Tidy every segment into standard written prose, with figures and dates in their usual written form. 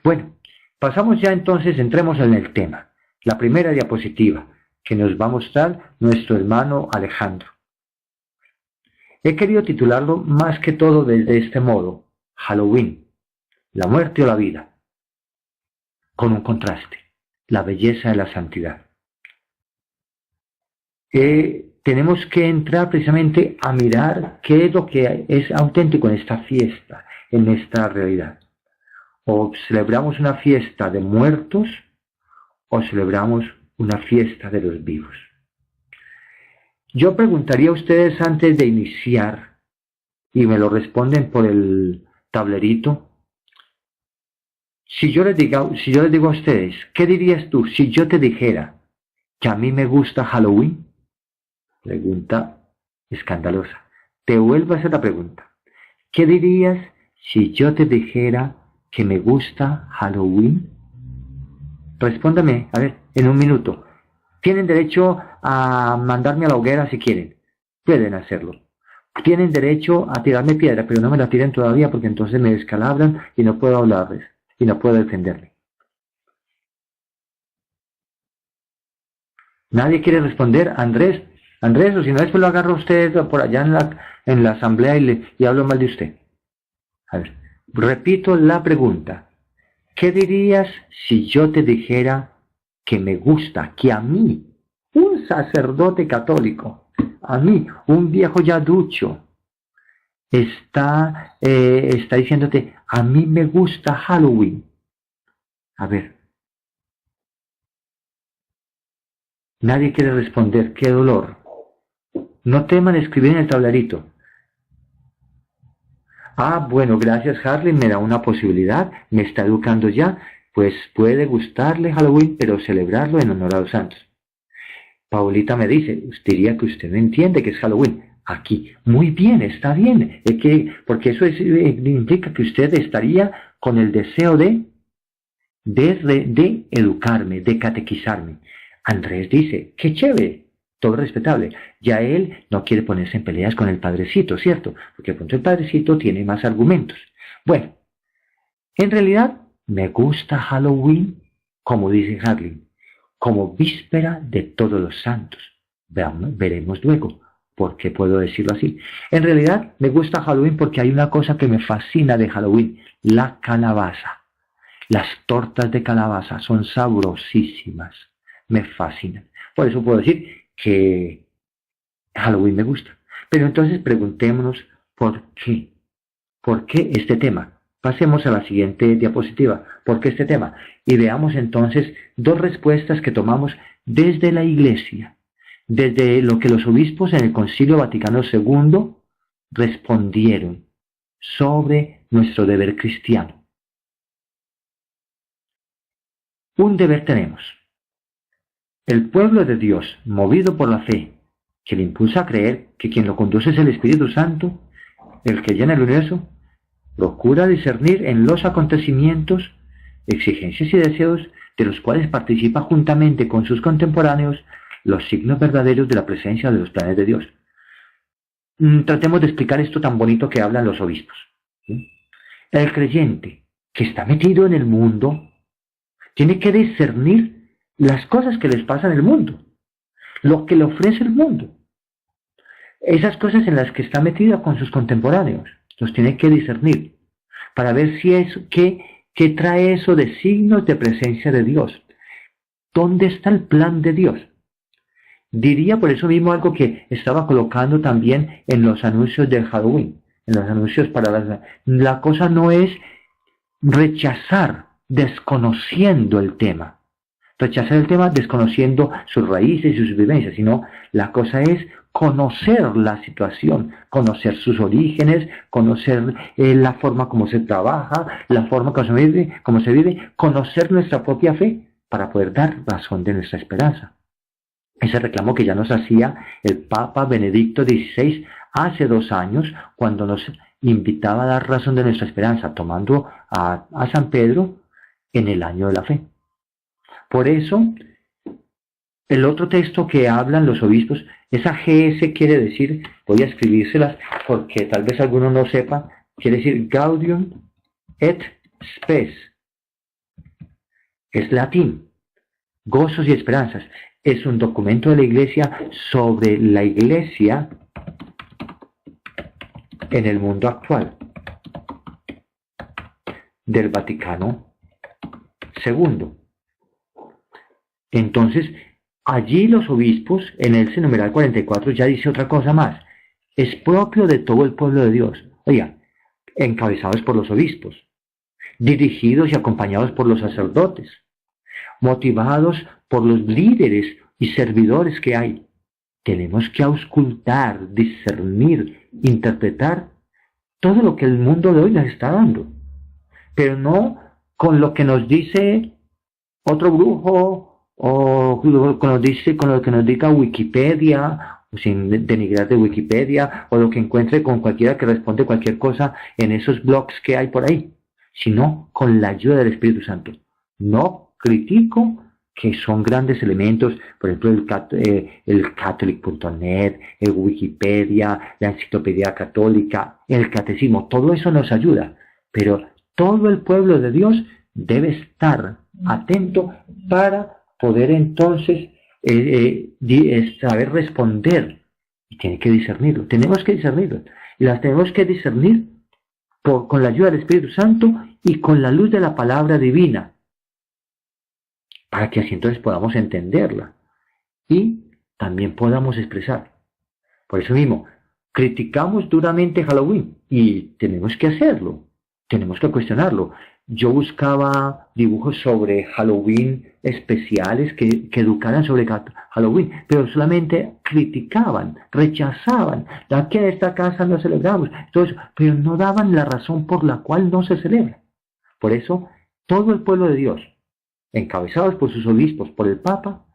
Bueno, pasamos ya entonces, entremos en el tema. La primera diapositiva que nos va a mostrar nuestro hermano Alejandro. He querido titularlo más que todo desde este modo: Halloween, la muerte o la vida, con un contraste, la belleza de la santidad. Tenemos que entrar precisamente a mirar qué es lo que es auténtico en esta fiesta, en esta realidad. O celebramos una fiesta de muertos o celebramos una fiesta de los vivos. Yo preguntaría a ustedes antes de iniciar, y me lo responden por el tablerito, si yo les digo a ustedes, ¿qué dirías tú si yo te dijera que a mí me gusta Halloween? Pregunta escandalosa. Te vuelvo a hacer la pregunta. ¿Qué dirías si yo te dijera que me gusta Halloween? Respóndame, a ver, en un minuto. Tienen derecho a mandarme a la hoguera si quieren. Pueden hacerlo. Tienen derecho a tirarme piedra, pero no me la tiren todavía porque entonces me descalabran y no puedo hablarles y no puedo defenderme. ¿Nadie quiere responder? Andrés, o si no, después lo agarro a usted por allá en la asamblea y hablo mal de usted. A ver, repito la pregunta. ¿Qué dirías si yo te dijera que me gusta, que a mí, un sacerdote católico, a mí, un viejo ya ducho, está diciéndote, a mí me gusta Halloween? A ver, nadie quiere responder. ¡Qué dolor! No teman escribir en el tablerito. Ah, bueno, gracias Harley, me da una posibilidad, me está educando ya, pues puede gustarle Halloween, pero celebrarlo en honor a los santos. Paulita me dice, diría que usted no entiende que es Halloween. Aquí, muy bien, está bien, porque eso implica que usted estaría con el deseo de educarme, de catequizarme. Andrés dice, qué chévere, todo respetable. Ya él no quiere ponerse en peleas con el padrecito, ¿cierto? Porque de pronto el padrecito tiene más argumentos. Bueno, en realidad me gusta Halloween, como dice Harley, como víspera de todos los santos. Veremos luego por qué puedo decirlo así. En realidad me gusta Halloween porque hay una cosa que me fascina de Halloween, la calabaza. Las tortas de calabaza son sabrosísimas, me fascinan. Por eso puedo decir que Halloween me gusta. Pero entonces preguntémonos por qué. ¿Por qué este tema? Pasemos a la siguiente diapositiva. ¿Por qué este tema? Y veamos entonces dos respuestas que tomamos desde la Iglesia, desde lo que los obispos en el Concilio Vaticano II respondieron sobre nuestro deber cristiano. Un deber tenemos. El pueblo de Dios, movido por la fe, que le impulsa a creer que quien lo conduce es el Espíritu Santo, el que llena el universo, procura discernir en los acontecimientos, exigencias y deseos de los cuales participa juntamente con sus contemporáneos los signos verdaderos de la presencia de los planes de Dios. Tratemos de explicar esto tan bonito que hablan los obispos. ¿Sí? El creyente que está metido en el mundo tiene que discernir las cosas que les pasan en el mundo, lo que le ofrece el mundo, esas cosas en las que está metido con sus contemporáneos. Los tiene que discernir para ver si es qué trae eso de signos de presencia de Dios. ¿Dónde está el plan de Dios? Diría por eso mismo algo que estaba colocando también en los anuncios de Halloween, en los anuncios para la cosa no es rechazar desconociendo el tema. Rechazar el tema desconociendo sus raíces y sus vivencias, sino la cosa es conocer la situación, conocer sus orígenes, conocer la forma como se trabaja, la forma como se vive, conocer nuestra propia fe para poder dar razón de nuestra esperanza. Ese reclamo que ya nos hacía el Papa Benedicto XVI hace 2 años, cuando nos invitaba a dar razón de nuestra esperanza, tomando a San Pedro en el año de la fe. Por eso, el otro texto que hablan los obispos, esa GS quiere decir, voy a escribírselas porque tal vez alguno no sepa, quiere decir Gaudium et Spes. es latín. Gozos y esperanzas es un documento de la Iglesia sobre la Iglesia en el mundo actual, del Vaticano II. Entonces, allí los obispos, en el numeral 44, ya dice otra cosa más. Es propio de todo el pueblo de Dios. Oiga, encabezados por los obispos, dirigidos y acompañados por los sacerdotes, motivados por los líderes y servidores que hay. Tenemos que auscultar, discernir, interpretar todo lo que el mundo de hoy nos está dando, pero no con lo que nos dice otro brujo o con lo que nos diga Wikipedia, o sin denigrar de Wikipedia, o lo que encuentre con cualquiera que responde cualquier cosa en esos blogs que hay por ahí, sino con la ayuda del Espíritu Santo. No critico, que son grandes elementos, por ejemplo el Catholic.net, el Wikipedia, la Enciclopedia Católica, el Catecismo, todo eso nos ayuda, pero todo el pueblo de Dios debe estar atento para poder entonces saber responder, y tiene que discernirlo, tenemos que discernirlo, y las tenemos que discernir con la ayuda del Espíritu Santo y con la luz de la palabra divina, para que así entonces podamos entenderla y también podamos expresar. Por eso mismo, criticamos duramente Halloween y tenemos que hacerlo, tenemos que cuestionarlo. Yo buscaba dibujos sobre Halloween especiales que educaran sobre Halloween, pero solamente criticaban, rechazaban. Aquí en esta casa no celebramos, entonces, pero no daban la razón por la cual no se celebra. Por eso, todo el pueblo de Dios, encabezados por sus obispos, por el Papa,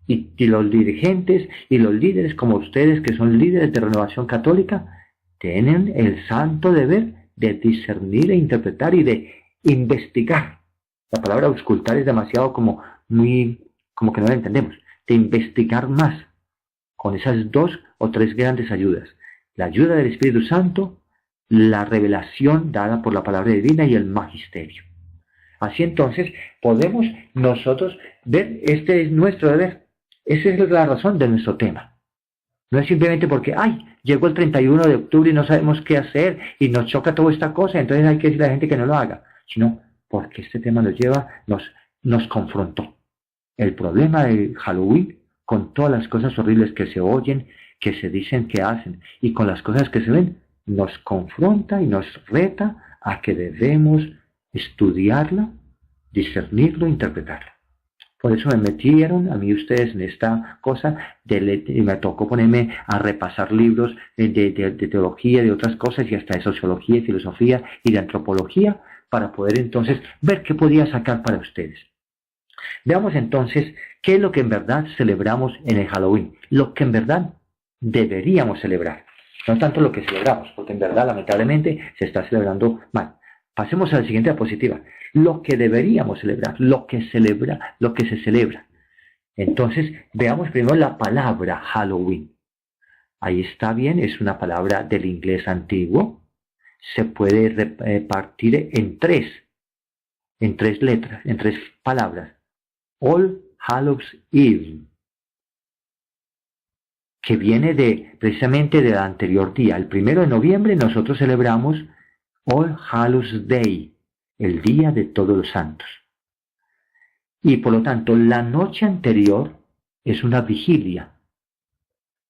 y los dirigentes y los líderes como ustedes, que son líderes de Renovación Católica, tienen el santo deber de discernir e interpretar y de investigar. La palabra auscultar es demasiado como que no la entendemos. De investigar más con esas 2 o 3 grandes ayudas. La ayuda del Espíritu Santo, la revelación dada por la palabra divina y el magisterio. Así entonces podemos nosotros ver, este es nuestro deber. Esa es la razón de nuestro tema. No es simplemente porque, llegó el 31 de octubre y no sabemos qué hacer y nos choca toda esta cosa, entonces hay que decirle a la gente que no lo haga, sino porque este tema nos confrontó. El problema de Halloween, con todas las cosas horribles que se oyen, que se dicen, que hacen, y con las cosas que se ven, nos confronta y nos reta a que debemos estudiarla, discernirlo, interpretarla. Por eso me metieron a mí ustedes en esta cosa y me tocó ponerme a repasar libros de teología, de otras cosas, y hasta de sociología, y filosofía y de antropología, para poder entonces ver qué podía sacar para ustedes. Veamos entonces qué es lo que en verdad celebramos en el Halloween, lo que en verdad deberíamos celebrar, no tanto lo que celebramos, porque en verdad lamentablemente se está celebrando mal. Pasemos a la siguiente diapositiva. Lo que deberíamos celebrar, lo que se celebra. Entonces, veamos primero la palabra Halloween. Ahí está bien, es una palabra del inglés antiguo. Se puede repartir en tres letras, en 3 palabras. All Hallows Eve, que viene precisamente del anterior día. El 1 de noviembre nosotros celebramos All Hallows Day, el día de todos los santos. Y por lo tanto, la noche anterior es una vigilia.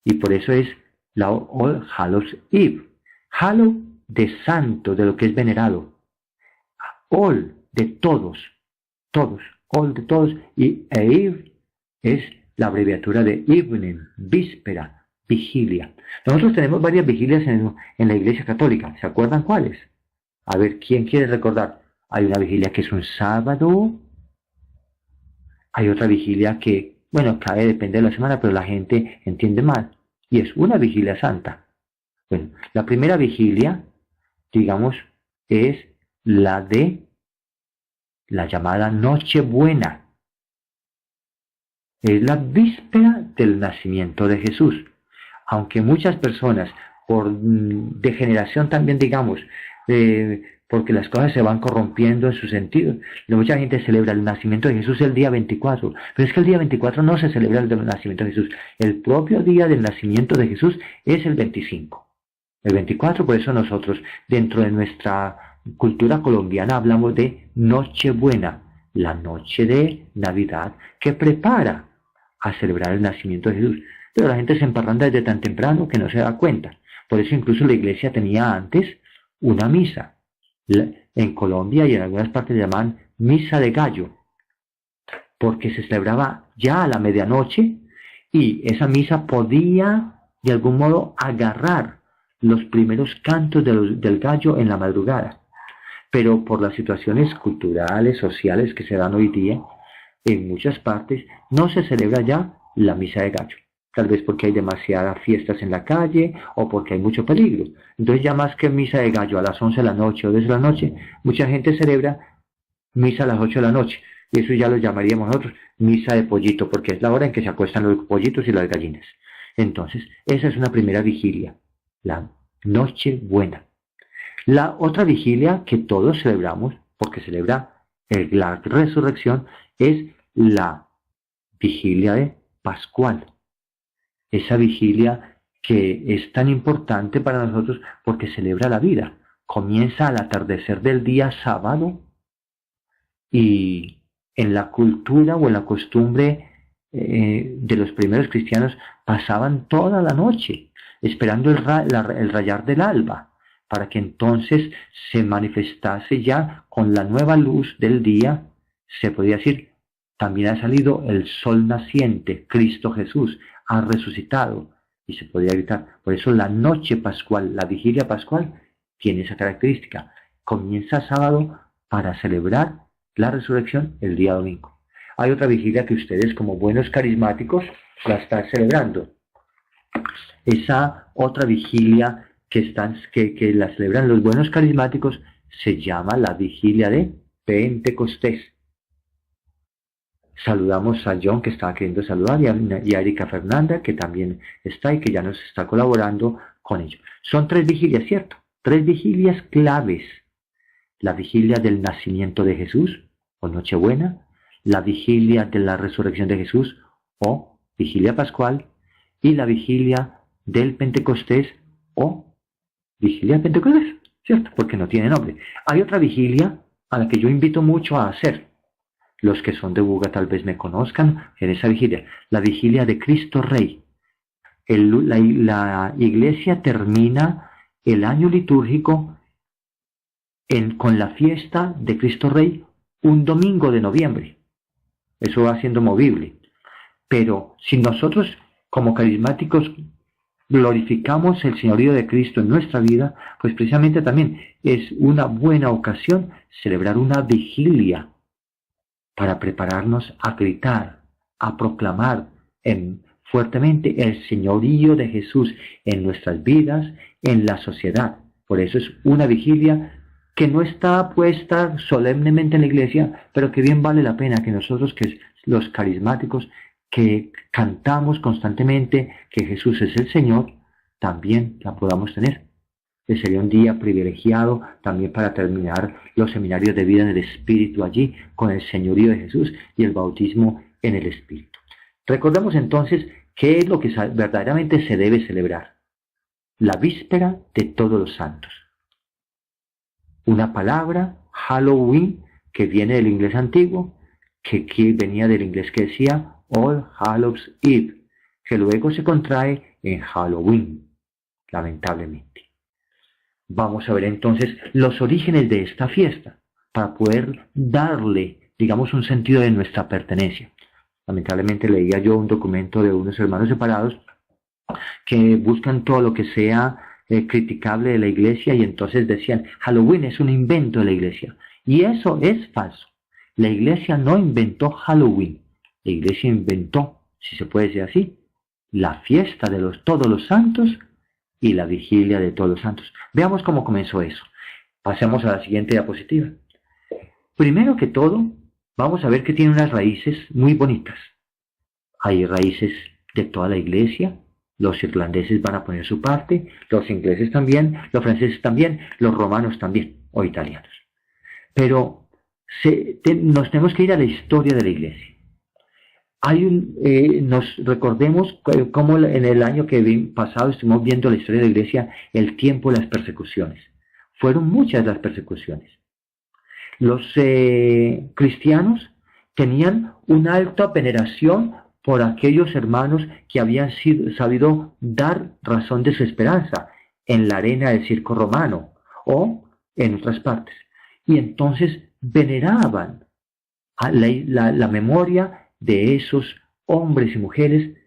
Y por eso es la All Hallows Eve. Hallow de santo, de lo que es venerado. All de todos, all de todos. Y Eve es la abreviatura de evening, víspera, vigilia. Nosotros tenemos varias vigilias en la Iglesia Católica. ¿Se acuerdan cuáles? A ver, ¿quién quiere recordar? Hay una vigilia que es un sábado. Hay otra vigilia que, cae, depende de la semana, pero la gente entiende mal. Y es una vigilia santa. Bueno, la primera vigilia, digamos, es la de la llamada Nochebuena. Es la víspera del nacimiento de Jesús. Aunque muchas personas, por degeneración también, digamos, porque las cosas se van corrompiendo en su sentido. Mucha gente celebra el nacimiento de Jesús el día 24, pero es que el día 24 no se celebra el nacimiento de Jesús. El propio día del nacimiento de Jesús es el 25. El 24, por eso nosotros, dentro de nuestra cultura colombiana, hablamos de Nochebuena, la noche de Navidad, que prepara a celebrar el nacimiento de Jesús. Pero la gente se emparranda desde tan temprano que no se da cuenta. Por eso incluso la iglesia tenía antes una misa. En Colombia y en algunas partes le llaman misa de gallo, porque se celebraba ya a la medianoche y esa misa podía de algún modo agarrar los primeros cantos del gallo en la madrugada. Pero por las situaciones culturales, sociales que se dan hoy día, en muchas partes no se celebra ya la misa de gallo. Tal vez porque hay demasiadas fiestas en la calle o porque hay mucho peligro. Entonces ya más que misa de gallo a las 11 de la noche o 10 de la noche, mucha gente celebra misa a las 8 de la noche. Y eso ya lo llamaríamos nosotros misa de pollito, porque es la hora en que se acuestan los pollitos y las gallinas. Entonces, esa es una primera vigilia, la Nochebuena. La otra vigilia que todos celebramos, porque celebra la resurrección, es la vigilia de Pascual. Esa vigilia que es tan importante para nosotros porque celebra la vida. Comienza al atardecer del día sábado y en la cultura o en la costumbre de los primeros cristianos pasaban toda la noche esperando el rayar del alba para que entonces se manifestase ya con la nueva luz del día. Se podría decir, también ha salido el sol naciente, Cristo Jesús ha resucitado, y se podría gritar. Por eso la noche pascual, la vigilia pascual, tiene esa característica. Comienza sábado para celebrar la resurrección el día domingo. Hay otra vigilia que ustedes, como buenos carismáticos, la están celebrando. Esa otra vigilia que la celebran los buenos carismáticos se llama la vigilia de Pentecostés. Saludamos a John, que estaba queriendo saludar, y a Erika Fernanda, que también está y que ya nos está colaborando con ello. Son 3 vigilias, ¿cierto? 3 vigilias claves. La vigilia del nacimiento de Jesús, o Nochebuena, la vigilia de la resurrección de Jesús, o vigilia pascual, y la vigilia del Pentecostés, o vigilia de Pentecostés, ¿cierto? Porque no tiene nombre. Hay otra vigilia a la que yo invito mucho a hacer. Los que son de Buga tal vez me conozcan en esa vigilia. La vigilia de Cristo Rey. La iglesia termina el año litúrgico con la fiesta de Cristo Rey un domingo de noviembre. Eso va siendo movible. Pero si nosotros como carismáticos glorificamos el señorío de Cristo en nuestra vida, pues precisamente también es una buena ocasión celebrar una vigilia para prepararnos a gritar, a proclamar fuertemente el señorío de Jesús en nuestras vidas, en la sociedad. Por eso es una vigilia que no está puesta solemnemente en la iglesia, pero que bien vale la pena que nosotros, que los carismáticos, que cantamos constantemente que Jesús es el Señor, también la podamos tener. Sería un día privilegiado también para terminar los seminarios de vida en el Espíritu allí, con el señorío de Jesús y el bautismo en el Espíritu. Recordemos entonces qué es lo que verdaderamente se debe celebrar. La víspera de Todos los Santos. Una palabra, Halloween, que viene del inglés antiguo, que venía del inglés que decía All Hallows Eve, que luego se contrae en Halloween, lamentablemente. Vamos a ver entonces los orígenes de esta fiesta, para poder darle, digamos, un sentido de nuestra pertenencia. Lamentablemente leía yo un documento de unos hermanos separados que buscan todo lo que sea criticable de la iglesia, y entonces decían, Halloween es un invento de la iglesia. Y eso es falso. La iglesia no inventó Halloween. La iglesia inventó, si se puede decir así, la fiesta de Todos los Santos y la vigilia de Todos los Santos. Veamos cómo comenzó eso. Pasemos a la siguiente diapositiva. Primero que todo, vamos a ver que tiene unas raíces muy bonitas. Hay raíces de toda la iglesia. Los irlandeses van a poner su parte, los ingleses también, los franceses también, los romanos también. o italianos. Pero nos tenemos que ir a la historia de la iglesia. Nos recordemos cómo en el año pasado estuvimos viendo la historia de la iglesia, el tiempo de las persecuciones. Fueron muchas las persecuciones. Los cristianos tenían una alta veneración por aquellos hermanos que habían sabido dar razón de su esperanza en la arena del circo romano o en otras partes. Y entonces veneraban a la memoria de esos hombres y mujeres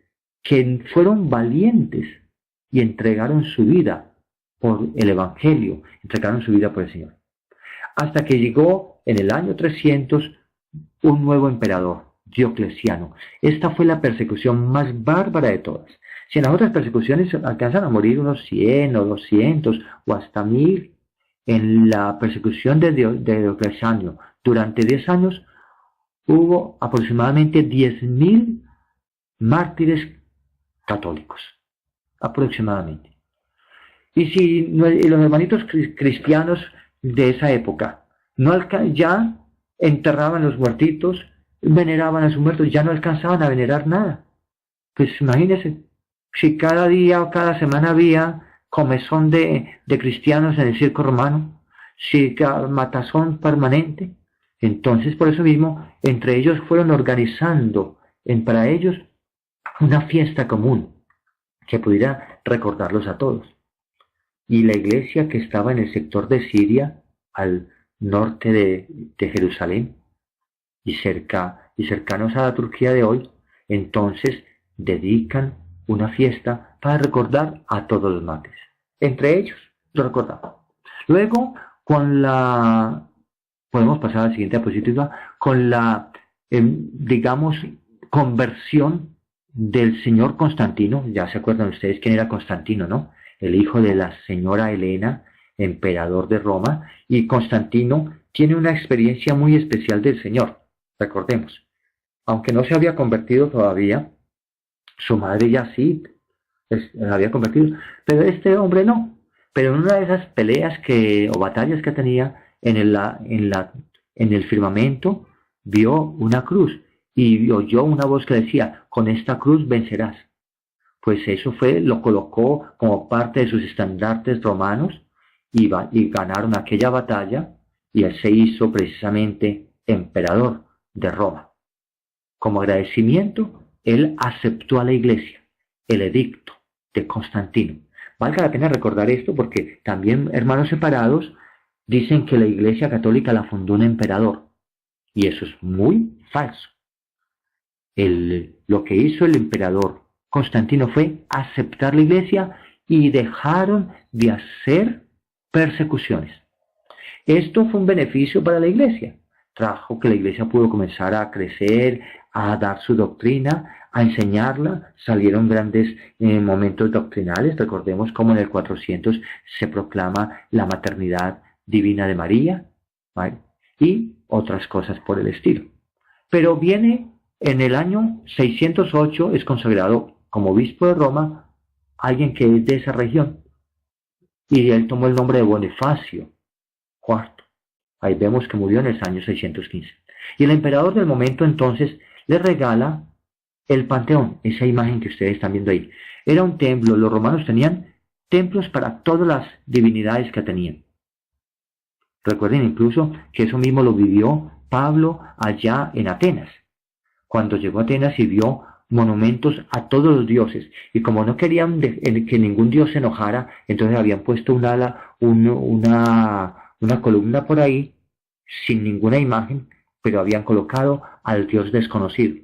que fueron valientes y entregaron su vida por el Evangelio, entregaron su vida por el Señor. Hasta que llegó en el año 300 un nuevo emperador, Diocleciano. Esta fue la persecución más bárbara de todas. Si en las otras persecuciones alcanzan a morir unos 100 o 200 o hasta 1000, en la persecución de Diocleciano durante 10 años hubo aproximadamente 10.000 mártires católicos, aproximadamente. Y si los hermanitos cristianos de esa época ya enterraban los muertitos, veneraban a sus muertos, ya no alcanzaban a venerar nada. Pues imagínense, si cada día o cada semana había comezón de cristianos en el circo romano, si matazón permanente, entonces por eso mismo entre ellos fueron organizando para ellos una fiesta común que pudiera recordarlos a todos. Y la iglesia que estaba en el sector de Siria, al norte de Jerusalén, y cercanos a la Turquía de hoy, entonces dedican una fiesta para recordar a todos los mártires. Entre ellos, lo recordamos. Luego, podemos pasar a la siguiente diapositiva, con la, digamos, conversión del señor Constantino. Ya se acuerdan ustedes quién era Constantino, ¿no? El hijo de la señora Helena, emperador de Roma, y Constantino tiene una experiencia muy especial del Señor. Recordemos, aunque no se había convertido todavía, su madre ya sí se había convertido, pero este hombre no. Pero en una de esas peleas o batallas que tenía en el firmamento, vio una cruz y oyó una voz que decía: con esta cruz vencerás. Pues eso lo colocó como parte de sus estandartes romanos y ganaron aquella batalla, y él se hizo precisamente emperador de Roma. Como agradecimiento, él aceptó a la iglesia el edicto de Constantino. Valga la pena recordar esto porque también hermanos separados dicen que la iglesia católica la fundó un emperador, y eso es muy falso. Lo que hizo el emperador Constantino fue aceptar la iglesia y dejaron de hacer persecuciones. Esto fue un beneficio para la iglesia. Trajo que la iglesia pudo comenzar a crecer, a dar su doctrina, a enseñarla. Salieron grandes momentos doctrinales. Recordemos cómo en el 400 se proclama la maternidad divina de María, ¿vale? Y otras cosas por el estilo. Pero viene en el año 608, es consagrado como obispo de Roma alguien que es de esa región, y él tomó el nombre de Bonifacio IV. Ahí vemos que murió en el año 615. Y el emperador del momento entonces le regala el Panteón, esa imagen que ustedes están viendo ahí. Era un templo, los romanos tenían templos para todas las divinidades que tenían. Recuerden incluso que eso mismo lo vivió Pablo allá en Atenas, cuando llegó a Atenas y vio monumentos a todos los dioses, y como no querían que ningún dios se enojara, entonces habían puesto una columna por ahí sin ninguna imagen, pero habían colocado al dios desconocido.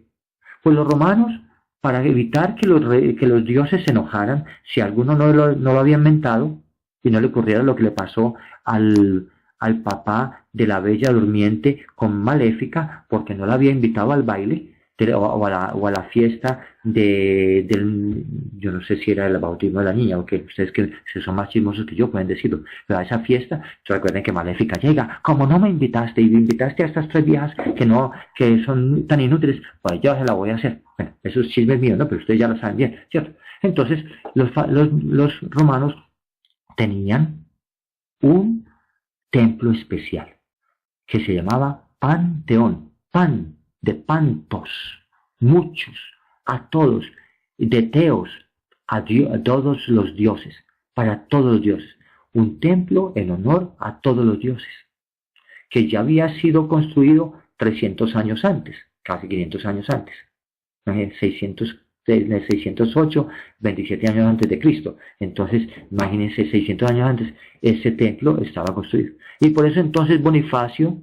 Pues los romanos, para evitar que los dioses se enojaran, si alguno no lo había inventado y no le ocurriera lo que le pasó al papá de la Bella Durmiente con Maléfica, porque no la había invitado al baile o a la fiesta yo no sé si era el bautismo de la niña, o que ustedes que son más chismosos que yo pueden decirlo, pero a esa fiesta, recuerden que Maléfica llega: como no me invitaste, y me invitaste a estas 3 viejas que son tan inútiles, pues yo se la voy a hacer. Bueno, eso es chisme mío, ¿no? Pero ustedes ya lo saben bien, ¿cierto? Entonces, los romanos tenían un templo especial que se llamaba Panteón, pan de pantos, muchos, a todos, de teos, a todos los dioses, para todos los dioses, un templo en honor a todos los dioses, que ya había sido construido 300 años antes, casi 500 años antes, en el 608, 27 años antes de Cristo. Entonces, imagínense, 600 años antes, ese templo estaba construido. Y por eso entonces Bonifacio,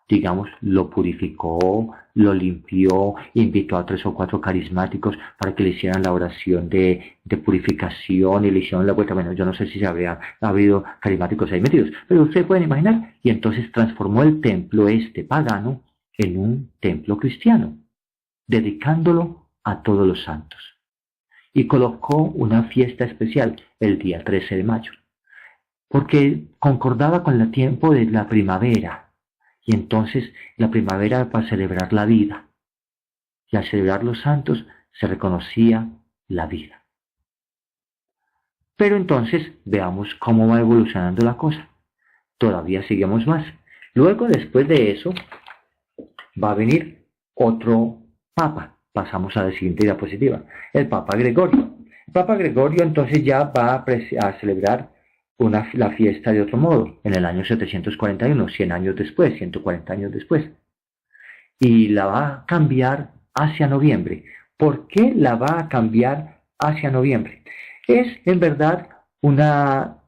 digamos, lo purificó, lo limpió, invitó a 3 o 4 carismáticos para que le hicieran la oración de purificación y le hicieron la vuelta. Bueno, yo no sé si ha habido carismáticos ahí metidos, pero ustedes pueden imaginar. Y entonces transformó el templo pagano en un templo cristiano, dedicándolo a todos los santos. Y colocó una fiesta especial el día 13 de mayo, porque concordaba con el tiempo de la primavera. Y entonces la primavera para celebrar la vida. Y al celebrar los santos se reconocía la vida. Pero entonces veamos cómo va evolucionando la cosa. Todavía seguimos más. Luego, después de eso, va a venir otro papa. Pasamos a la siguiente diapositiva. El Papa Gregorio. El Papa Gregorio entonces ya va a celebrar la fiesta de otro modo, en el año 741, 100 años después, 140 años después. Y la va a cambiar hacia noviembre. ¿Por qué la va a cambiar hacia noviembre? Es en verdad una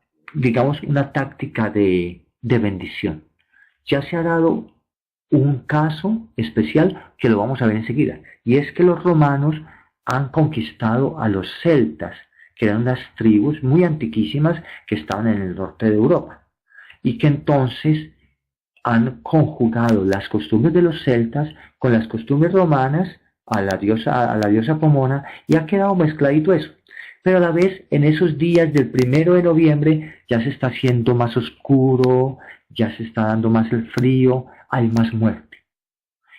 táctica de bendición. Ya se ha dado un caso especial que lo vamos a ver enseguida, y es que los romanos han conquistado a los celtas, que eran unas tribus muy antiquísimas que estaban en el norte de Europa, y que entonces han conjugado las costumbres de los celtas con las costumbres romanas a la diosa Pomona, y ha quedado mezcladito eso. Pero a la vez, en esos días del 1 de noviembre, ya se está haciendo más oscuro, ya se está dando más el frío, hay más muerte.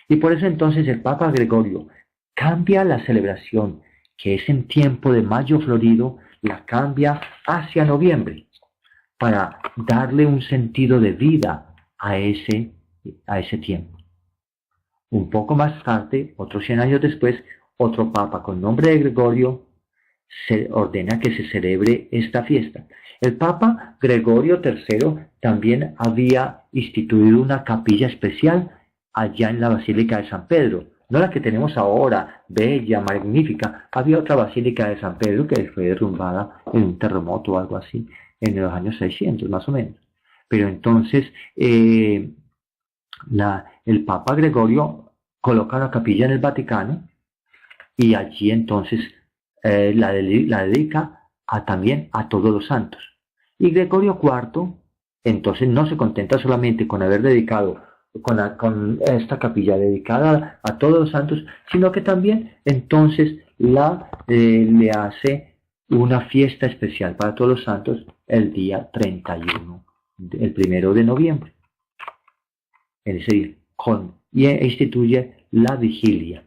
Y por eso entonces el Papa Gregorio cambia la celebración, que es en tiempo de mayo florido, la cambia hacia noviembre, para darle un sentido de vida a ese tiempo. Un poco más tarde, otros 100 años después, otro papa con nombre de Gregorio se ordena que se celebre esta fiesta. El Papa Gregorio III también había instituido una capilla especial allá en la Basílica de San Pedro, no la que tenemos ahora, bella, magnífica. Había otra Basílica de San Pedro que fue derrumbada en un terremoto o algo así, en los años 600 más o menos. Pero entonces el Papa Gregorio coloca la capilla en el Vaticano, y allí entonces la dedica también a todos los santos. Y Gregorio IV entonces no se contenta solamente con haber dedicado con esta capilla dedicada a todos los santos, sino que también entonces le hace una fiesta especial para todos los santos el día 31, el 1 de noviembre. Es decir, y instituye la vigilia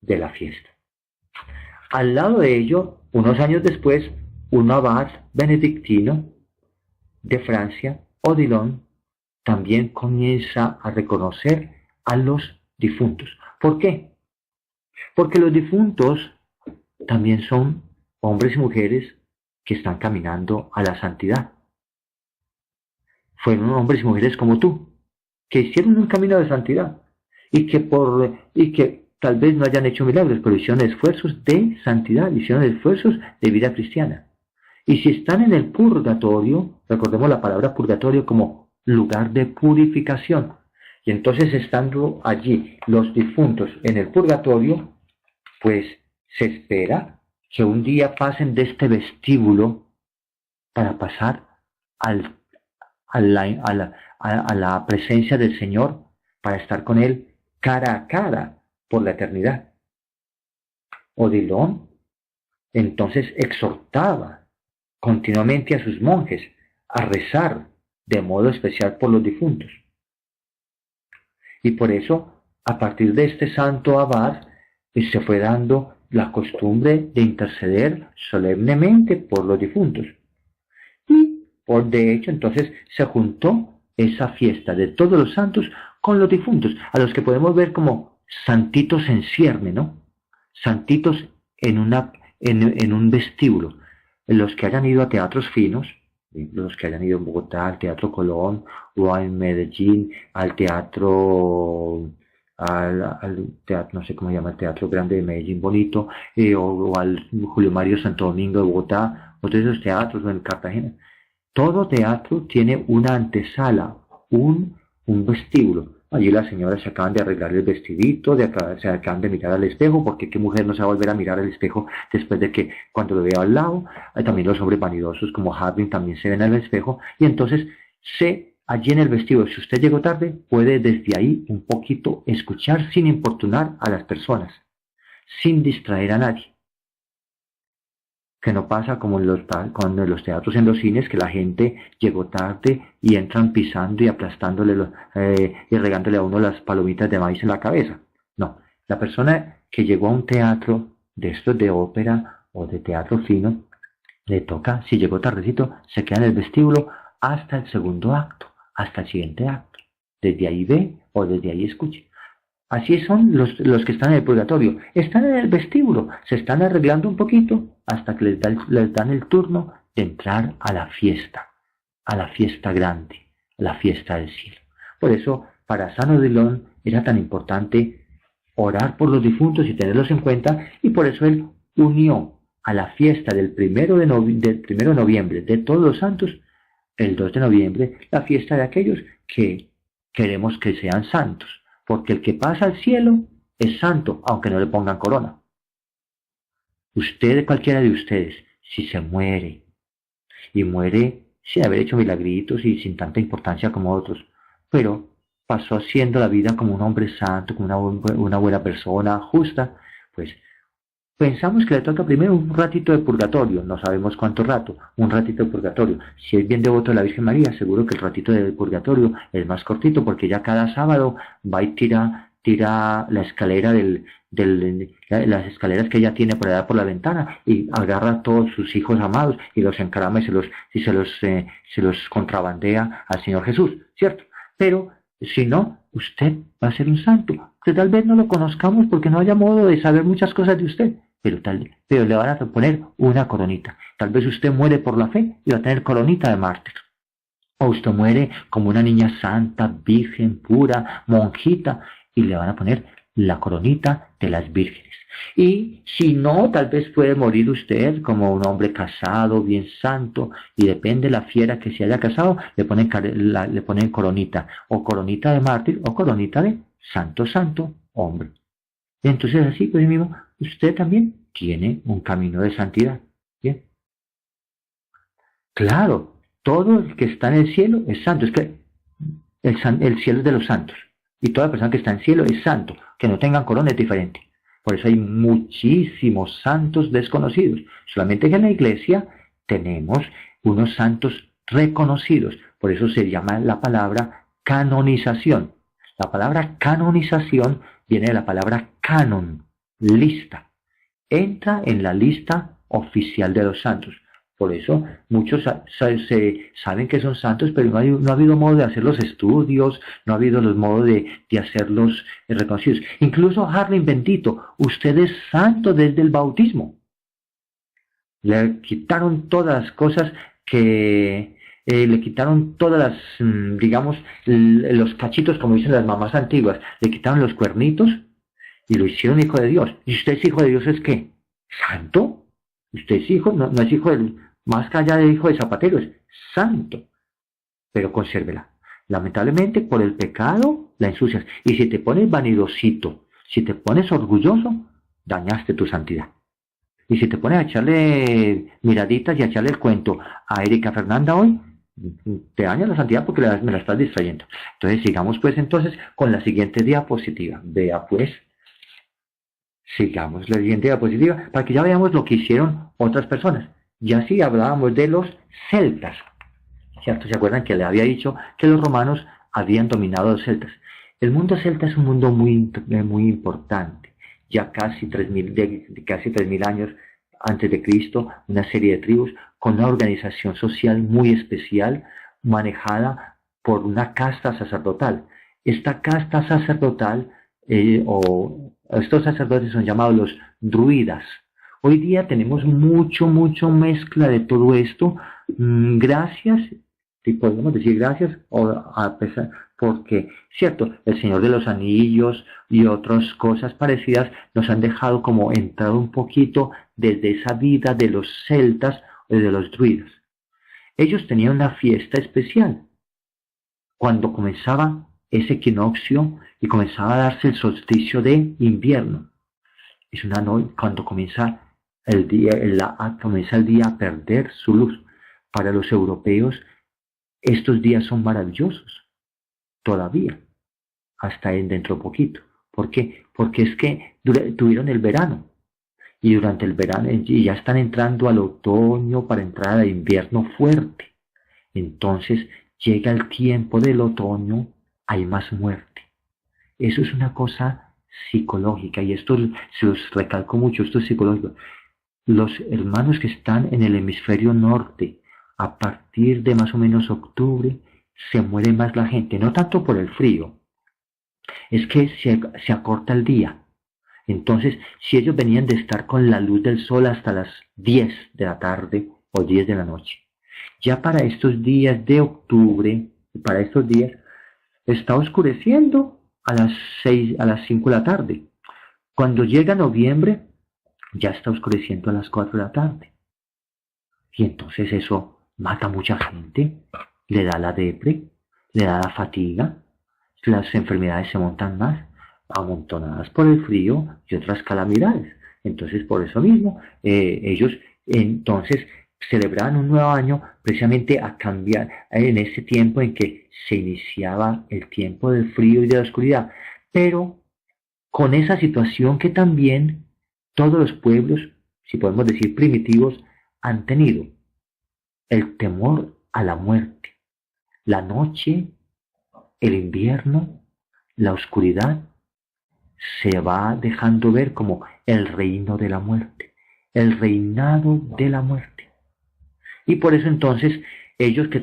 de la fiesta. Al lado de ello, unos años después, un abad benedictino de Francia, Odilon, también comienza a reconocer a los difuntos. ¿Por qué? Porque los difuntos también son hombres y mujeres que están caminando a la santidad. Fueron hombres y mujeres como tú, que hicieron un camino de santidad, y que tal vez no hayan hecho milagros, pero hicieron esfuerzos de santidad, hicieron esfuerzos de vida cristiana. Y si están en el purgatorio, recordemos la palabra purgatorio como lugar de purificación, y entonces estando allí los difuntos en el purgatorio, pues se espera que un día pasen de este vestíbulo para pasar a la presencia del Señor, para estar con Él cara a cara por la eternidad. Odilon entonces exhortaba continuamente a sus monjes a rezar de modo especial por los difuntos. Y por eso, a partir de este santo abad, se fue dando la costumbre de interceder solemnemente por los difuntos. Y Por de hecho, entonces se juntó esa fiesta de todos los santos con los difuntos, a los que podemos ver como santitos en cierne, ¿no? Santitos en un vestíbulo. Los que hayan ido a teatros finos, los que hayan ido en Bogotá al Teatro Colón, o en Medellín al teatro, al teatro, no sé cómo se llama, el Teatro Grande de Medellín Bonito, o al Julio Mario Santo Domingo de Bogotá, o todos esos teatros, o en Cartagena. Todo teatro tiene una antesala, un vestíbulo. Allí las señoras se acaban de arreglar el vestidito, se acaban de mirar al espejo, porque qué mujer no se va a volver a mirar al espejo después de que cuando lo vea al lado. También los hombres vanidosos como Harvin también se ven al espejo, y entonces allí en el vestido, si usted llegó tarde, puede desde ahí un poquito escuchar sin importunar a las personas, sin distraer a nadie. Que no pasa como con los teatros en los cines, que la gente llegó tarde y entran pisando y aplastándole y regándole a uno las palomitas de maíz en la cabeza. No, la persona que llegó a un teatro de estos de ópera o de teatro fino, le toca, si llegó tardecito, se queda en el vestíbulo hasta el segundo acto, hasta el siguiente acto. Desde ahí ve o desde ahí escuche. Así son los que están en el purgatorio. Están en el vestíbulo, se están arreglando un poquito hasta que les dan el turno de entrar a la fiesta grande, la fiesta del cielo. Por eso, para San Odilon era tan importante orar por los difuntos y tenerlos en cuenta, y por eso él unió a la fiesta del primero de noviembre de todos los santos, el 2 de noviembre, la fiesta de aquellos que queremos que sean santos. Porque el que pasa al cielo es santo, aunque no le pongan corona. Cualquiera de ustedes, si se muere, y muere sin haber hecho milagritos y sin tanta importancia como otros, pero pasó haciendo la vida como un hombre santo, como una buena persona, justa, pues pensamos que le toca primero un ratito de purgatorio, no sabemos cuánto rato, un ratito de purgatorio. Si es bien devoto de la Virgen María, seguro que el ratito de purgatorio es más cortito, porque ya cada sábado va y tira la escalera las escaleras que ella tiene por allá por la ventana, y agarra a todos sus hijos amados y los encarama y se los contrabandea al Señor Jesús, ¿cierto? Pero si no, usted va a ser un santo, que tal vez no lo conozcamos porque no haya modo de saber muchas cosas de usted, pero le van a poner una coronita. Tal vez usted muere por la fe y va a tener coronita de mártir. O usted muere como una niña santa, virgen, pura, monjita, y le van a poner la coronita de las vírgenes. Y si no, tal vez puede morir usted como un hombre casado, bien santo, y depende de la fiera que se haya casado, le ponen coronita, o coronita de mártir, o coronita de santo, hombre. Y entonces así, pues mismo, usted también tiene un camino de santidad. ¿Bien? Claro, todo el que está en el cielo es santo. Es que el cielo es de los santos. Y toda persona que está en el cielo es santo. Que no tengan corona es diferente. Por eso hay muchísimos santos desconocidos. Solamente que en la iglesia tenemos unos santos reconocidos. Por eso se llama la palabra canonización. La palabra canonización viene de la palabra canon, lista. Entra en la lista oficial de los santos. Por eso muchos saben que son santos, pero no ha habido modo de hacer los estudios, no ha habido los modos de hacerlos reconocidos. Incluso Harlem bendito, usted es santo desde el bautismo. Le quitaron todas las cosas que... le quitaron todas las, digamos, los cachitos, como dicen las mamás antiguas, le quitaron los cuernitos y lo hicieron hijo de Dios. ¿Y usted es hijo de Dios es qué? ¿Santo? Usted es hijo, no es hijo más que allá de hijo de zapatero, es santo. Pero consérvela. Lamentablemente, por el pecado, la ensucias. Y si te pones vanidosito, si te pones orgulloso, dañaste tu santidad. Y si te pones a echarle miraditas y a echarle el cuento a Erika Fernanda hoy, te daña la santidad porque me la estás distrayendo. Entonces sigamos pues entonces con la siguiente diapositiva. Vea pues, sigamos la siguiente diapositiva para que ya veamos lo que hicieron otras personas. Ya sí hablábamos de los celtas, ¿cierto? ¿Se acuerdan que le había dicho que los romanos habían dominado a los celtas? El mundo celta es un mundo muy importante. Ya casi 3.000 años antes de Cristo, una serie de tribus con una organización social muy especial manejada por una casta sacerdotal. Esta casta sacerdotal o estos sacerdotes son llamados los druidas. Hoy día tenemos mucho mezcla de todo esto, gracias, y podemos decir gracias, o a pesar, porque, cierto, el Señor de los Anillos y otras cosas parecidas nos han dejado como entrar un poquito desde esa vida de los celtas o de los druidas. Ellos tenían una fiesta especial cuando comenzaba ese equinoccio y comenzaba a darse el solsticio de invierno. Es una noche cuando comienza el día a perder su luz. Para los europeos estos días son maravillosos todavía, hasta dentro de poquito. ¿Por qué? Porque es que tuvieron el verano, y durante el verano y ya están entrando al otoño para entrar al invierno fuerte. Entonces llega el tiempo del otoño, hay más muerte. Eso es una cosa psicológica, y esto se los recalco mucho, esto es psicológico. Los hermanos que están en el hemisferio norte, a partir de más o menos octubre, se muere más la gente, no tanto por el frío, es que se acorta el día. Entonces, si ellos venían de estar con la luz del sol hasta las 10 de la tarde o 10 de la noche, ya para estos días de octubre, para estos días, está oscureciendo a las 6, a las 5 de la tarde. Cuando llega noviembre, ya está oscureciendo a las 4 de la tarde. Y entonces eso mata a mucha gente, le da la depre, le da la fatiga, las enfermedades se montan más, amontonadas por el frío y otras calamidades. Entonces, por eso mismo, ellos entonces celebraban un nuevo año precisamente a cambiar en ese tiempo en que se iniciaba el tiempo del frío y de la oscuridad, pero con esa situación que también todos los pueblos, si podemos decir primitivos, han tenido: el temor a la muerte, la noche, el invierno, la oscuridad, se va dejando ver como el reino de la muerte, el reinado de la muerte. Y por eso entonces ellos que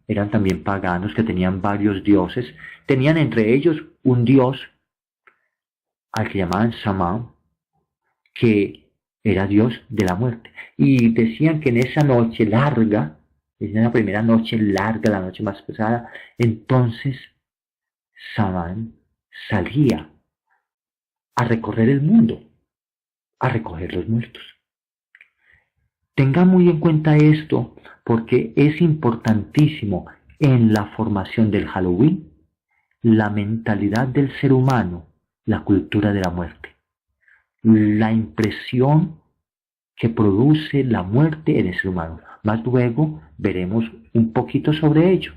eran también paganos, que tenían varios dioses, tenían entre ellos un dios al que llamaban Samán, que era dios de la muerte. Y decían que en esa noche larga, en la primera noche larga, la noche más pesada, entonces Samán salía a recorrer el mundo, a recoger los muertos. Tenga muy en cuenta esto, porque es importantísimo en la formación del Halloween, la mentalidad del ser humano, la cultura de la muerte, la impresión que produce la muerte en el ser humano. Más luego veremos un poquito sobre ello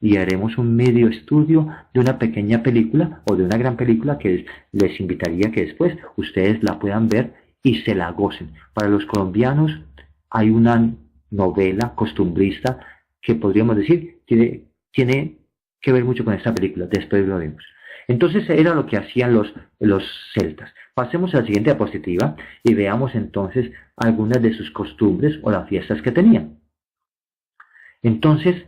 y haremos un medio estudio de una pequeña película o de una gran película que les invitaría que después ustedes la puedan ver y se la gocen. Para los colombianos hay una novela costumbrista que podríamos decir tiene que ver mucho con esta película, después lo vemos. Entonces era lo que hacían los celtas. Pasemos a la siguiente diapositiva y veamos entonces algunas de sus costumbres o las fiestas que tenían. Entonces,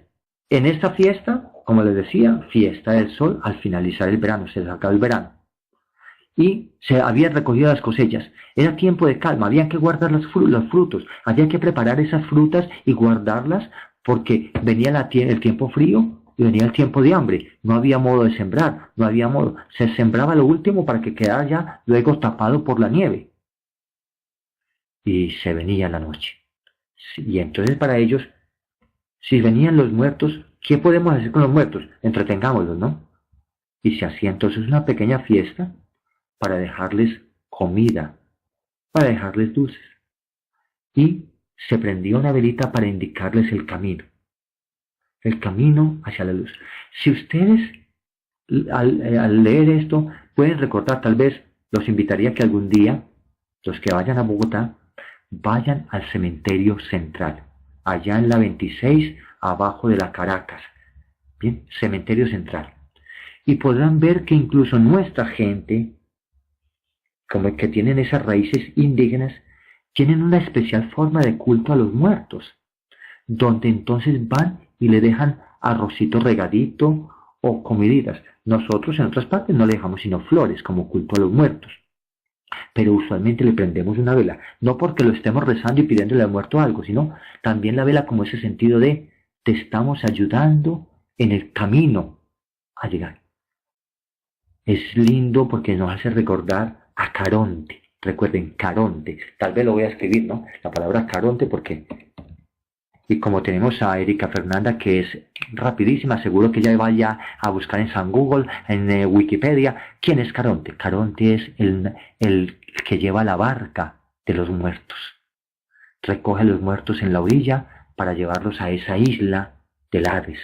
en esta fiesta, como les decía, fiesta del sol, al finalizar el verano, se les acaba el verano. Y se habían recogido las cosechas. Era tiempo de calma, había que guardar los frutos, había que preparar esas frutas y guardarlas porque venía el tiempo frío y venía el tiempo de hambre. No había modo de sembrar, no había modo. Se sembraba lo último para que quedara ya luego tapado por la nieve. Y se venía la noche. Y entonces para ellos, si venían los muertos, ¿qué podemos hacer con los muertos? Entretengámoslos, ¿no? Y se hacía entonces una pequeña fiesta para dejarles comida, para dejarles dulces. Y se prendía una velita para indicarles el camino hacia la luz. Si ustedes al leer esto pueden recordar, tal vez los invitaría que algún día, los que vayan a Bogotá, vayan al cementerio central, allá en la 26, abajo de la Caracas. Bien, cementerio central. Y podrán ver que incluso nuestra gente, como que tienen esas raíces indígenas, tienen una especial forma de culto a los muertos, donde entonces van y le dejan arrocito regadito o comiditas. Nosotros en otras partes no le dejamos sino flores como culto a los muertos, pero usualmente le prendemos una vela, no porque lo estemos rezando y pidiéndole al muerto algo, sino también la vela como ese sentido de te estamos ayudando en el camino a llegar. Es lindo porque nos hace recordar a Caronte. Recuerden, Caronte. Tal vez lo voy a escribir, ¿no? La palabra Caronte porque... Y como tenemos a Erika Fernanda, que es rapidísima, seguro que ella vaya a buscar en San Google, en Wikipedia, ¿quién es Caronte? Caronte es el que lleva la barca de los muertos. Recoge los muertos en la orilla para llevarlos a esa isla del Hades,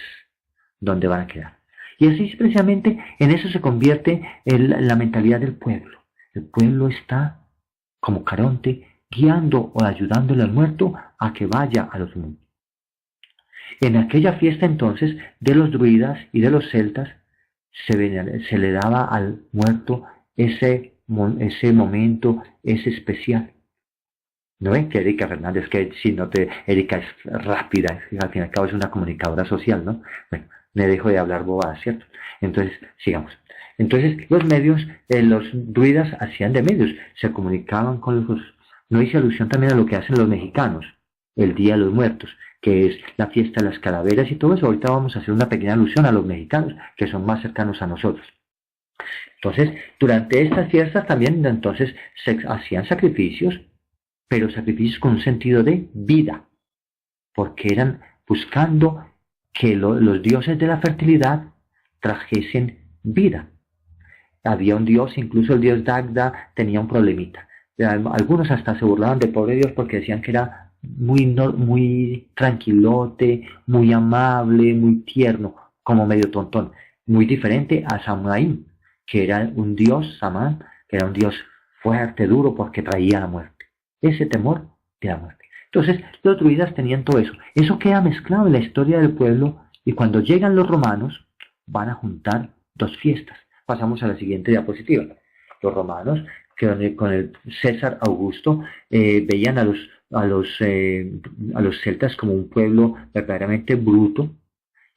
donde van a quedar. Y así precisamente en eso se convierte la mentalidad del pueblo. El pueblo está, como Caronte, guiando o ayudándole al muerto a que vaya a los mundos. En aquella fiesta entonces de los druidas y de los celtas se le daba al muerto ese momento, ese especial. ¿No ven que Erika Fernández, que si no te... Erika es rápida, al fin y al cabo es una comunicadora social, ¿no? Bueno, me dejo de hablar bobadas, ¿cierto? Entonces, sigamos. Entonces, los medios, los druidas hacían de medios, se comunicaban con los... No hice alusión también a lo que hacen los mexicanos, el Día de los Muertos, que es la fiesta de las calaveras y todo eso. Ahorita vamos a hacer una pequeña alusión a los mexicanos, que son más cercanos a nosotros. Entonces, durante estas fiestas también entonces se hacían sacrificios, pero sacrificios con un sentido de vida, porque eran buscando que los dioses de la fertilidad trajesen vida. Había un dios, incluso el dios Dagda tenía un problemita. Algunos hasta se burlaban del pobre dios porque decían que era muy tranquilote, muy amable, muy tierno, como medio tontón. Muy diferente a Samaín, que era un dios, Samán, que era un dios fuerte, duro, porque traía la muerte. Ese temor de la muerte. Entonces, los druidas tenían todo eso. Eso queda mezclado en la historia del pueblo y cuando llegan los romanos van a juntar dos fiestas. Pasamos a la siguiente diapositiva. Los romanos, que con el César Augusto, veían a los celtas como un pueblo verdaderamente bruto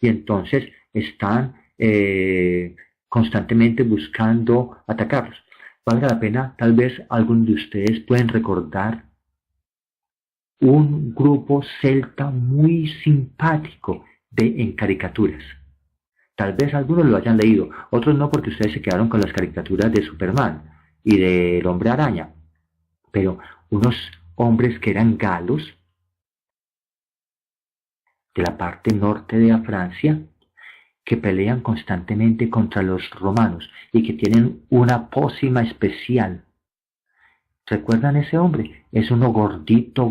y entonces están constantemente buscando atacarlos. Valga la pena, tal vez algunos de ustedes pueden recordar un grupo celta muy simpático en caricaturas. Tal vez algunos lo hayan leído, otros no porque ustedes se quedaron con las caricaturas de Superman y del Hombre Araña. Pero unos hombres que eran galos de la parte norte de Francia, que pelean constantemente contra los romanos y que tienen una pócima especial. ¿Recuerdan ese hombre? Es uno gordito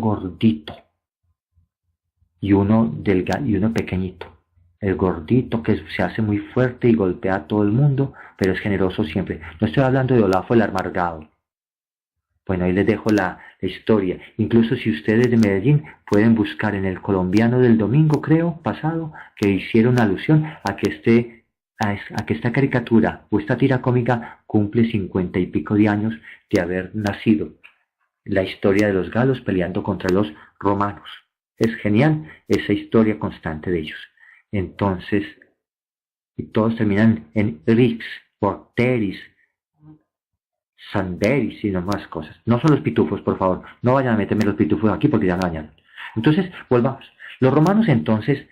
y uno delgado y uno pequeñito. El gordito que se hace muy fuerte y golpea a todo el mundo, pero es generoso siempre. No estoy hablando de Olafo el Amargado. Bueno, ahí les dejo la historia. Incluso si ustedes de Medellín pueden buscar en el Colombiano del domingo, creo, pasado, que hicieron alusión a que esta caricatura o esta tira cómica cumple 50 y pico de años de haber nacido. La historia de los galos peleando contra los romanos. Es genial esa historia constante de ellos. Entonces, y todos terminan en Rix, Porteris, Sanderis y demás cosas. No son los pitufos, por favor. No vayan a meterme los pitufos aquí porque ya no dañan. Entonces, volvamos. Los romanos entonces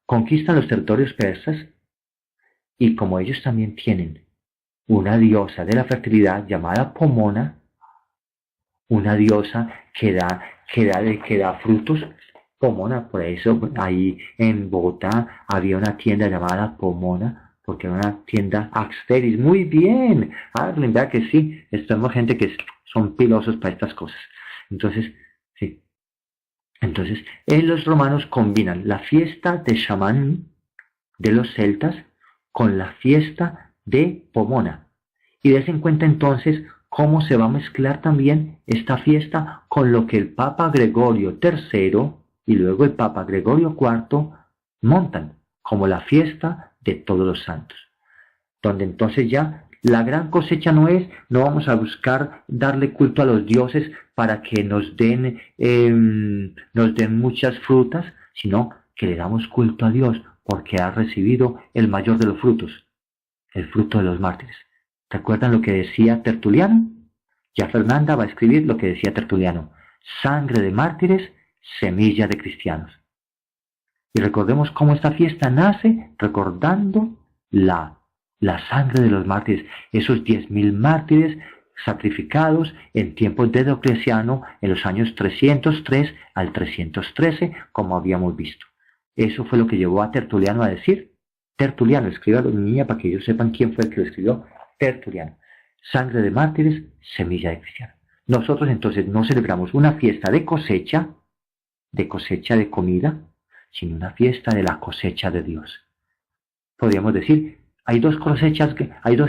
conquistan los territorios persas y como ellos también tienen una diosa de la fertilidad llamada Pomona, una diosa que da frutos, Pomona, por eso ahí en Bogotá había una tienda llamada Pomona, porque era una tienda Axteris. Muy bien, Arlen, vea que sí, tenemos gente que son pilosos para estas cosas. Entonces, sí. Entonces, los romanos combinan la fiesta de Chamán de los celtas con la fiesta de Pomona. Y des en cuenta entonces cómo se va a mezclar también esta fiesta con lo que el Papa Gregorio III y luego el Papa Gregorio IV montan como la fiesta de todos los santos, donde entonces ya la gran cosecha no vamos a buscar darle culto a los dioses para que nos den muchas frutas, sino que le damos culto a Dios porque ha recibido el mayor de los frutos, el fruto de los mártires. ¿Recuerdan lo que decía Tertuliano? Ya Fernanda va a escribir lo que decía Tertuliano: sangre de mártires, semilla de cristianos. Y recordemos cómo esta fiesta nace recordando la sangre de los mártires, esos 10.000 mártires sacrificados en tiempos de Diocleciano en los años 303 al 313, como habíamos visto. Eso fue lo que llevó a Tertuliano a decir. Tertuliano, escríbalo, niña, para que ellos sepan quién fue el que lo escribió. Tertuliano: sangre de mártires, semilla de cristianos. Nosotros entonces no celebramos una fiesta de cosecha de comida, sino una fiesta de la cosecha de Dios. Podríamos decir, hay dos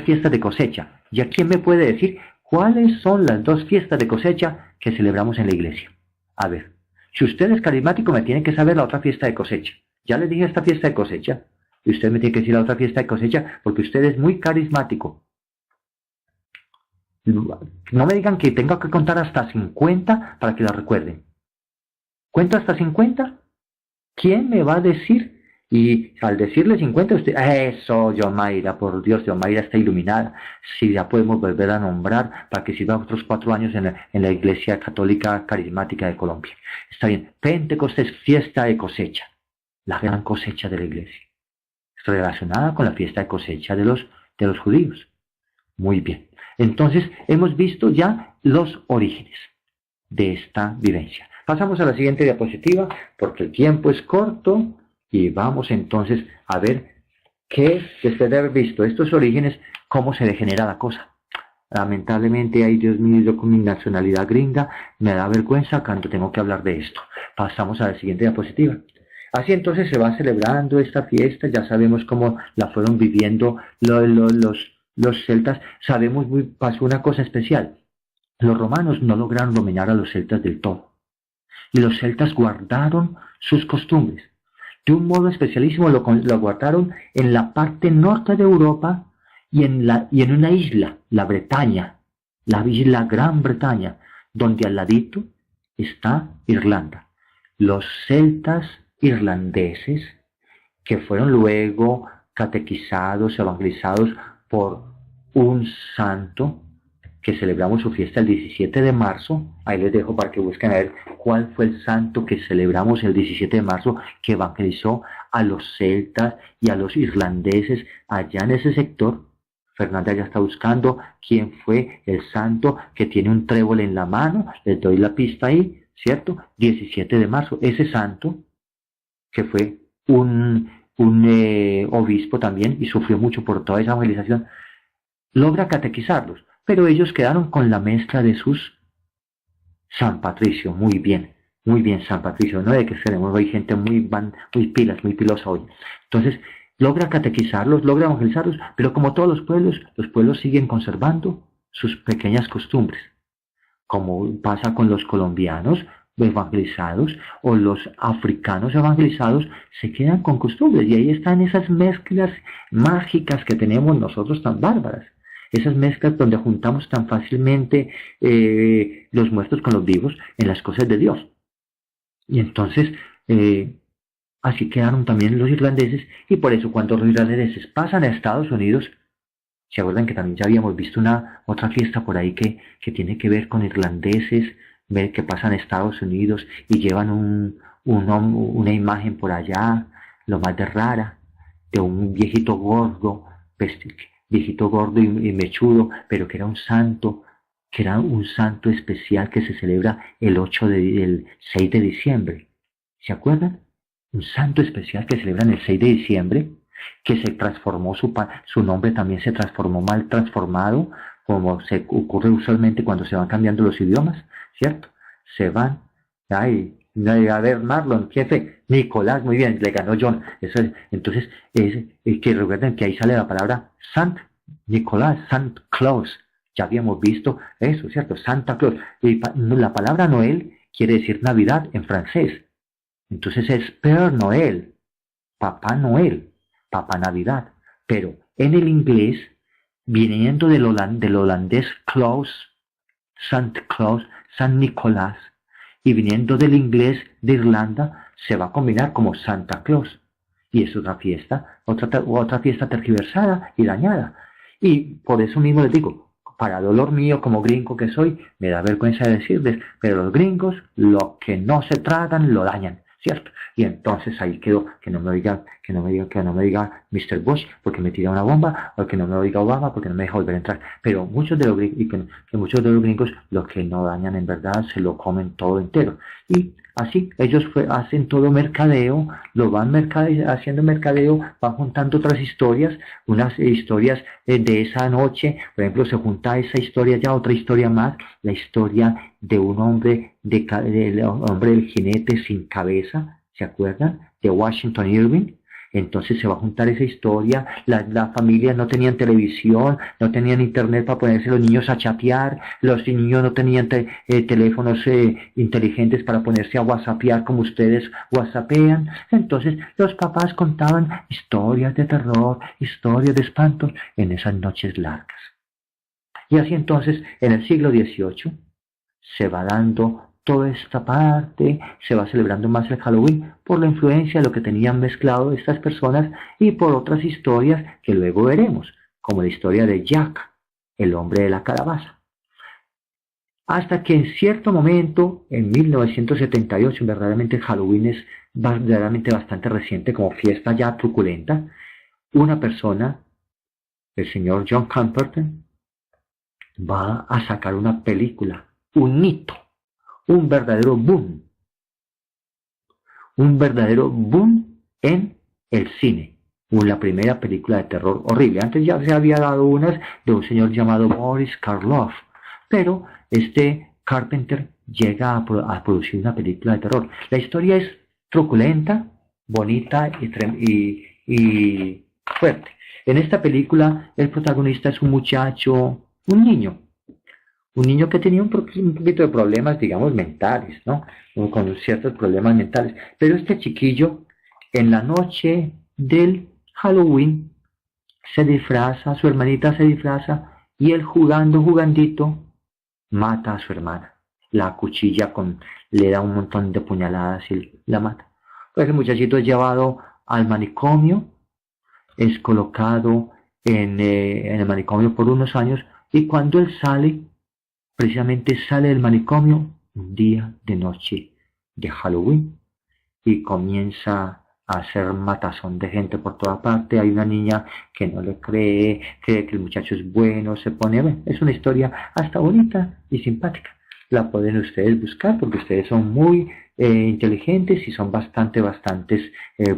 fiestas de cosecha. ¿Y a quién me puede decir cuáles son las dos fiestas de cosecha que celebramos en la iglesia? A ver, si usted es carismático, me tiene que saber la otra fiesta de cosecha. Ya les dije esta fiesta de cosecha, y usted me tiene que decir la otra fiesta de cosecha, porque usted es muy carismático. No me digan que tengo que contar hasta 50 para que la recuerden. ¿Cuento hasta 50? ¿Quién me va a decir? Y al decirle 50, usted, eso, Yomaira, por Dios, Yomaira está iluminada. Sí, ya podemos volver a nombrar para que sirva otros 4 años en la Iglesia Católica Carismática de Colombia. Está bien. Pentecostés, fiesta de cosecha, la gran cosecha de la Iglesia, relacionada con la fiesta de cosecha de los judíos. Muy bien. Entonces, hemos visto ya los orígenes de esta vivencia. Pasamos a la siguiente diapositiva, porque el tiempo es corto, y vamos entonces a ver qué, después de haber visto estos orígenes, cómo se degenera la cosa. Lamentablemente, ay Dios mío, yo con mi nacionalidad gringa, me da vergüenza cuando tengo que hablar de esto. Pasamos a la siguiente diapositiva. Así entonces se va celebrando esta fiesta, ya sabemos cómo la fueron viviendo los celtas. Sabemos, pasó una cosa especial. Los romanos no lograron dominar a los celtas del todo. Y los celtas guardaron sus costumbres. De un modo especialísimo lo guardaron en la parte norte de Europa y en una isla, la Bretaña, la isla Gran Bretaña, donde al ladito está Irlanda. Los celtas irlandeses, que fueron luego catequizados, evangelizados por un santo, que celebramos su fiesta el 17 de marzo. Ahí les dejo para que busquen a ver cuál fue el santo que celebramos el 17 de marzo, que evangelizó a los celtas y a los irlandeses allá en ese sector. Fernanda ya está buscando quién fue el santo que tiene un trébol en la mano. Les doy la pista ahí, ¿cierto? 17 de marzo. Ese santo, que fue un obispo también y sufrió mucho por toda esa evangelización, logra catequizarlos. Pero ellos quedaron con la mezcla de sus San Patricio. Muy bien San Patricio, no de que seremos hoy gente muy pilas, muy pilosa hoy. Entonces logra catequizarlos, logra evangelizarlos, pero como todos los pueblos siguen conservando sus pequeñas costumbres, como pasa con los colombianos evangelizados o los africanos evangelizados, se quedan con costumbres, y ahí están esas mezclas mágicas que tenemos nosotros tan bárbaras. Esas mezclas donde juntamos tan fácilmente los muertos con los vivos en las cosas de Dios. Y entonces, así quedaron también los irlandeses, y por eso cuando los irlandeses pasan a Estados Unidos, ¿se acuerdan que también ya habíamos visto otra fiesta por ahí que tiene que ver con irlandeses, ver que pasan a Estados Unidos y llevan una imagen por allá, lo más de rara, de un viejito gordo y mechudo, pero que era un santo especial que se celebra el 6 de diciembre. ¿Se acuerdan? Un santo especial que celebran el 6 de diciembre, que se transformó, su nombre también se transformó, mal transformado, como se ocurre usualmente cuando se van cambiando los idiomas, ¿cierto? Se van, a ver, Marlon, jefe, Nicolás, muy bien, le ganó John. Eso es, entonces, que recuerden que ahí sale la palabra Sant Nicolás, Sant Claus. Ya habíamos visto eso, ¿cierto? Santa Claus. Y la palabra Noel quiere decir Navidad en francés. Entonces es Père Noël, Papá Noel, Papá Navidad. Pero en el inglés viniendo del holandés Claus, Santa Claus, San Nicolás, y viniendo del inglés de Irlanda, se va a combinar como Santa Claus. Y es otra fiesta tergiversada y dañada. Y por eso mismo les digo, para dolor mío como gringo que soy, me da vergüenza de decirles, pero los gringos lo que no se tragan lo dañan, ¿cierto? Y entonces ahí quedó, que no me diga Mr. Bush porque me tira una bomba, o que no me diga Obama porque no me deja volver a entrar. Pero muchos de los gringos lo que no dañan en verdad se lo comen todo entero. Y así ellos hacen todo mercadeo, lo van haciendo mercadeo, van juntando otras historias, unas historias de esa noche. Por ejemplo, se junta esa historia ya, otra historia más, la historia de un hombre, del hombre del jinete sin cabeza, ¿se acuerdan? De Washington Irving. Entonces se va a juntar esa historia. Las familias no tenían televisión, no tenían internet para ponerse los niños a chatear, los niños no tenían teléfonos inteligentes para ponerse a whatsappear como ustedes whatsappean. Entonces los papás contaban historias de terror, historias de espantos en esas noches largas. Y así entonces en el siglo XVIII se va dando toda esta parte, se va celebrando más el Halloween por la influencia de lo que tenían mezclado estas personas y por otras historias que luego veremos, como la historia de Jack, el hombre de la calabaza. Hasta que en cierto momento, en 1978, verdaderamente Halloween es verdaderamente bastante reciente como fiesta ya truculenta, una persona, el señor John Carpenter, va a sacar una película, un hito, un verdadero boom en el cine. La primera película de terror horrible. Antes ya se había dado unas de un señor llamado Boris Karloff, pero este Carpenter llega a producir una película de terror. La historia es truculenta, bonita y fuerte. En esta película el protagonista es un muchacho, un niño que tenía un poquito de problemas, digamos, mentales, ¿no? Con ciertos problemas mentales. Pero este chiquillo, en la noche del Halloween, se disfraza, su hermanita se disfraza, y él jugandito, mata a su hermana. La acuchilla, le da un montón de puñaladas y la mata. Pues el muchachito es llevado al manicomio, es colocado en el manicomio por unos años, y cuando él precisamente sale del manicomio un día de noche de Halloween y comienza a hacer matazón de gente por toda parte. Hay una niña que no le cree que el muchacho es bueno, se pone, es una historia hasta bonita y simpática. La pueden ustedes buscar porque ustedes son muy inteligentes y son bastantes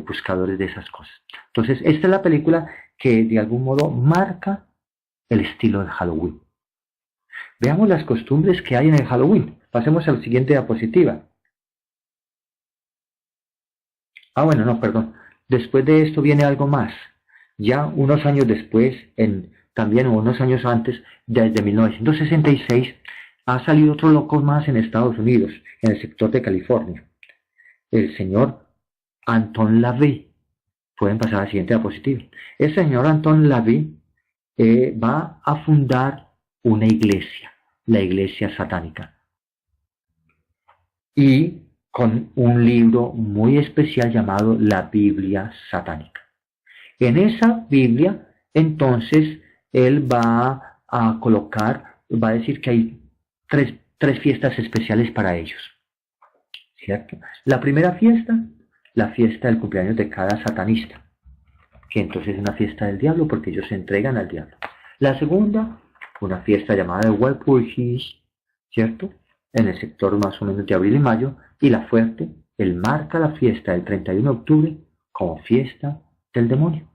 buscadores de esas cosas. Entonces, esta es la película que de algún modo marca el estilo de Halloween. Veamos las costumbres que hay en el Halloween. Pasemos a la siguiente diapositiva. Después de esto viene algo más. Ya unos años después, también unos años antes, desde 1966, ha salido otro loco más en Estados Unidos, en el sector de California. El señor Anton LaVey. Pueden pasar a la siguiente diapositiva. El señor Anton LaVey va a fundar una iglesia, la iglesia satánica, y con un libro muy especial llamado la Biblia satánica. En esa Biblia, entonces, él va a decir que hay tres fiestas especiales para ellos, ¿cierto? La primera fiesta, la fiesta del cumpleaños de cada satanista, que entonces es una fiesta del diablo porque ellos se entregan al diablo. La segunda, una fiesta llamada de Walpurgis, ¿cierto? En el sector más o menos de abril y mayo. Y la fuerte, él marca la fiesta del 31 de octubre como fiesta del demonio.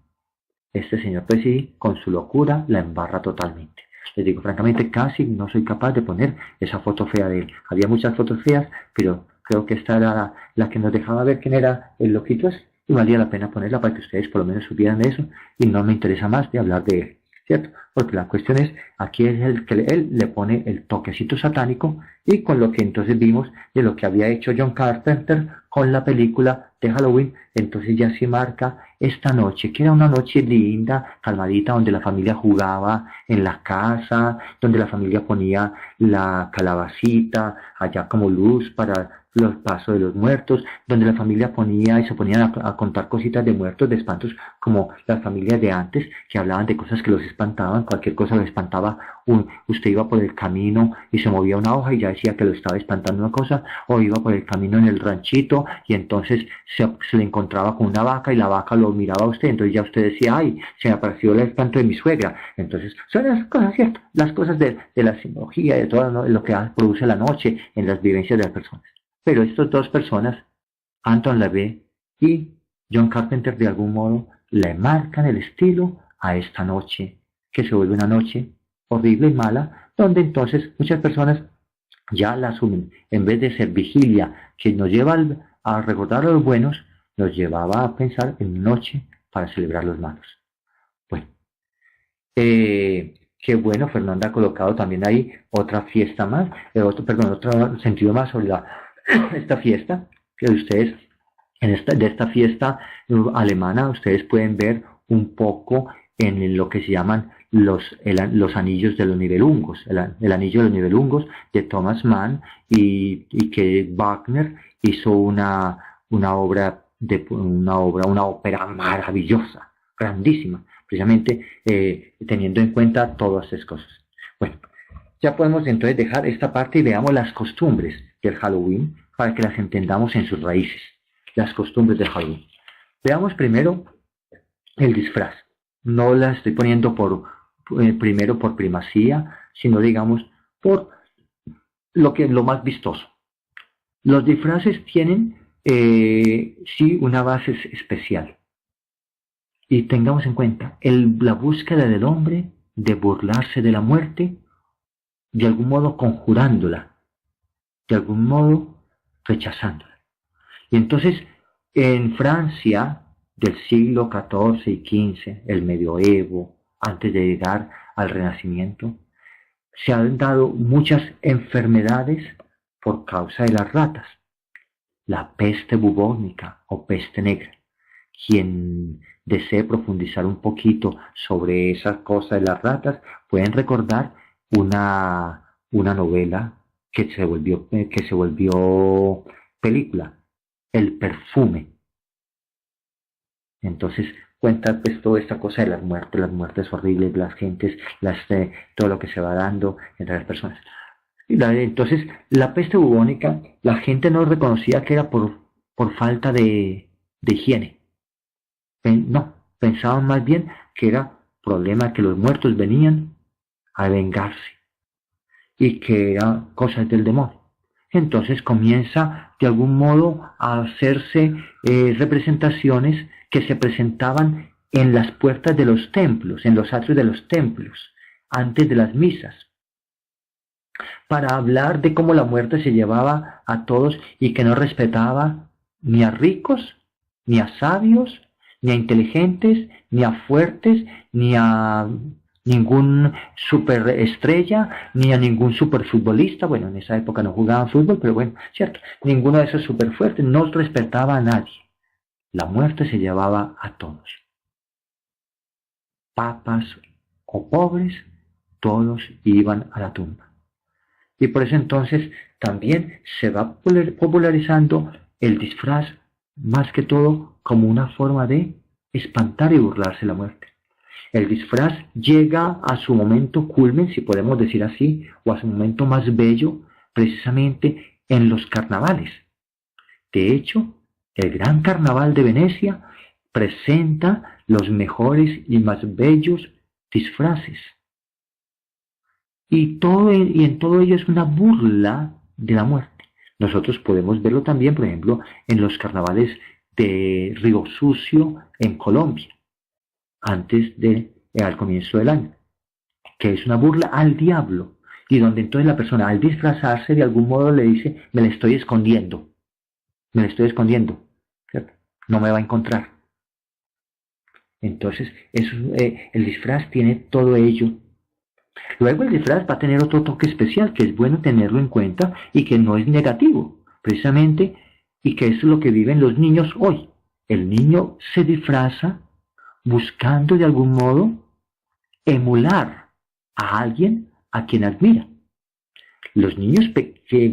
Este señor, pues sí, con su locura la embarra totalmente. Les digo francamente, casi no soy capaz de poner esa foto fea de él. Había muchas fotos feas, pero creo que esta era la que nos dejaba ver quién era el loquito ese, y valía la pena ponerla para que ustedes por lo menos supieran de eso, y no me interesa más de hablar de él, ¿cierto? porque la cuestión es, aquí es el que él le pone el toquecito satánico, y con lo que entonces vimos de lo que había hecho John Carpenter con la película de Halloween, entonces ya se marca esta noche, que era una noche linda, calmadita, donde la familia jugaba en la casa, donde la familia ponía la calabacita allá como luz para los pasos de los muertos, donde la familia ponía y se ponían a contar cositas de muertos, de espantos, como las familias de antes, que hablaban de cosas que los espantaban, cualquier cosa los espantaba, usted iba por el camino y se movía una hoja y ya decía que lo estaba espantando una cosa, o iba por el camino en el ranchito y entonces se le encontraba con una vaca y la vaca lo miraba a usted, entonces ya usted decía, ay, se me apareció el espanto de mi suegra. Entonces son las cosas, ¿cierto? Las cosas de la simbología, de todo, ¿no?, lo que produce la noche en las vivencias de las personas. Pero estas dos personas, Anton LaVey y John Carpenter, de algún modo le marcan el estilo a esta noche, que se vuelve una noche horrible y mala, donde entonces muchas personas ya la asumen. En vez de ser vigilia que nos lleva a recordar a los buenos, nos llevaba a pensar en noche para celebrar los malos. Bueno, qué bueno, Fernanda ha colocado también ahí otra fiesta más, otro sentido más sobre esta fiesta, que ustedes, de esta fiesta alemana, ustedes pueden ver un poco en lo que se llaman los anillos de los Nibelungos, el anillo de los Nibelungos de Thomas Mann, y que Wagner hizo una ópera maravillosa, grandísima, precisamente teniendo en cuenta todas estas cosas. Bueno, ya podemos entonces dejar esta parte y veamos las costumbres del Halloween para que las entendamos en sus raíces, las costumbres del Halloween. Veamos primero el disfraz. No la estoy poniendo primero por primacía, sino digamos por lo más vistoso. Los disfraces tienen sí una base especial. Y tengamos en cuenta la búsqueda del hombre de burlarse de la muerte, de algún modo conjurándola, de algún modo rechazándola. Y entonces en Francia del siglo XIV y XV, el medioevo, antes de llegar al Renacimiento, se han dado muchas enfermedades por causa de las ratas. La peste bubónica o peste negra. Quien desee profundizar un poquito sobre esa cosa de las ratas, pueden recordar una novela que se volvió película, El perfume. Entonces cuenta pues toda esta cosa de las muertes horribles, las gentes, todo lo que se va dando entre las personas. Entonces la peste bubónica, la gente no reconocía que era por falta de higiene. No, pensaban más bien que era problema que los muertos venían a vengarse y que era cosas del demonio. Entonces comienza de algún modo a hacerse representaciones que se presentaban en las puertas de los templos, en los atrios de los templos, antes de las misas, para hablar de cómo la muerte se llevaba a todos y que no respetaba ni a ricos, ni a sabios, ni a inteligentes, ni a fuertes, ni a ningún superestrella, ni a ningún superfutbolista. Bueno, en esa época no jugaban fútbol, pero bueno, cierto, ninguno de esos superfuertes, no respetaba a nadie. La muerte se llevaba a todos. Papas o pobres, todos iban a la tumba. Y por eso entonces también se va popularizando el disfraz, más que todo como una forma de espantar y burlarse de la muerte. El disfraz llega a su momento culmen, si podemos decir así, o a su momento más bello, precisamente en los carnavales. De hecho, el Gran Carnaval de Venecia presenta los mejores y más bellos disfraces. Y en todo ello es una burla de la muerte. Nosotros podemos verlo también, por ejemplo, en los carnavales de Río Sucio en Colombia, al comienzo del año, que es una burla al diablo, y donde entonces la persona al disfrazarse de algún modo le dice, me la estoy escondiendo, ¿cierto? No me va a encontrar. Entonces el disfraz tiene todo ello Luego el disfraz va a tener otro toque especial que es bueno tenerlo en cuenta y que no es negativo, precisamente, y que es lo que viven los niños hoy. El niño se disfraza buscando de algún modo emular a alguien a quien admira. Los niños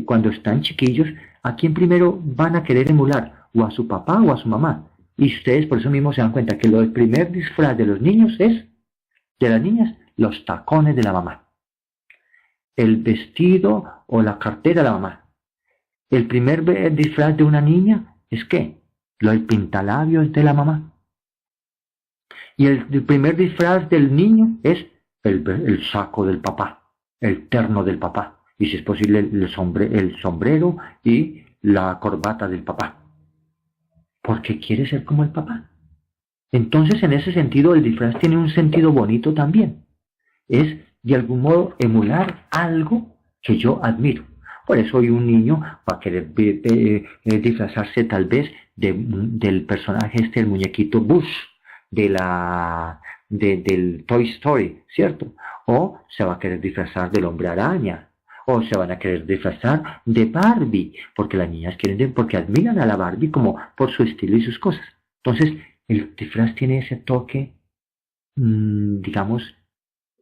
cuando están chiquillos, ¿a quién primero van a querer emular? O a su papá o a su mamá. Y ustedes por eso mismo se dan cuenta que el primer disfraz de los niños es, de las niñas, los tacones de la mamá. El vestido o la cartera de la mamá. El primer disfraz de una niña es ¿qué? El pintalabios de la mamá. Y el primer disfraz del niño es el saco del papá, el terno del papá. Y si es posible el sombrero y la corbata del papá. Porque quiere ser como el papá. Entonces, en ese sentido, el disfraz tiene un sentido bonito también. Es, de algún modo, emular algo que yo admiro. Por eso hoy un niño va a querer disfrazarse tal vez del personaje el muñequito Buzz, del Toy Story, ¿cierto? O se va a querer disfrazar del Hombre Araña. O se van a querer disfrazar de Barbie, porque las niñas porque admiran a la Barbie como por su estilo y sus cosas. Entonces, el disfraz tiene ese toque, digamos,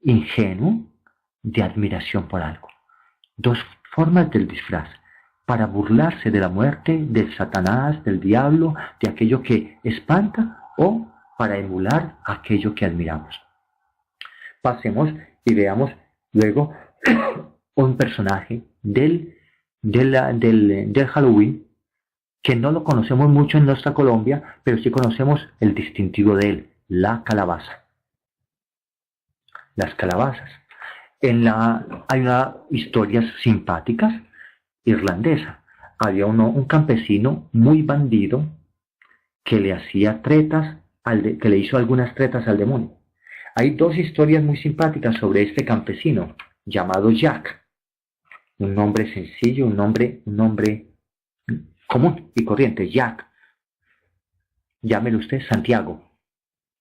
ingenuo de admiración por algo. Dos formas del disfraz: para burlarse de la muerte, del Satanás, del diablo, de aquello que espanta, o para emular aquello que admiramos. Pasemos y veamos luego un personaje del Halloween que no lo conocemos mucho en nuestra Colombia, pero sí conocemos el distintivo de él, la calabaza. Las calabazas. Hay unas historias simpáticas irlandesas. Había un campesino muy bandido que le hacía tretas, que le hizo algunas tretas al demonio. Hay dos historias muy simpáticas sobre este campesino llamado Jack. Un nombre sencillo, un nombre común y corriente, Jack. Llámelo usted Santiago,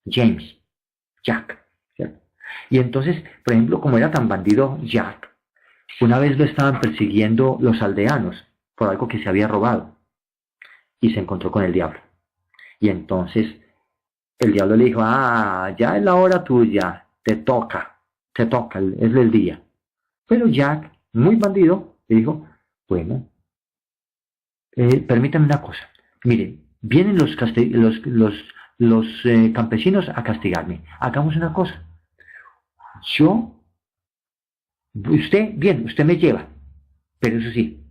James, Jack, ¿cierto? Y entonces, por ejemplo, como era tan bandido Jack, una vez lo estaban persiguiendo los aldeanos por algo que se había robado y se encontró con el diablo. Y entonces el diablo le dijo: ya es la hora tuya, te toca, es el día. Pero Jack, muy bandido, le dijo: bueno, permítame una cosa. Mire, vienen los campesinos a castigarme. Hagamos una cosa. Usted me lleva. Pero eso sí,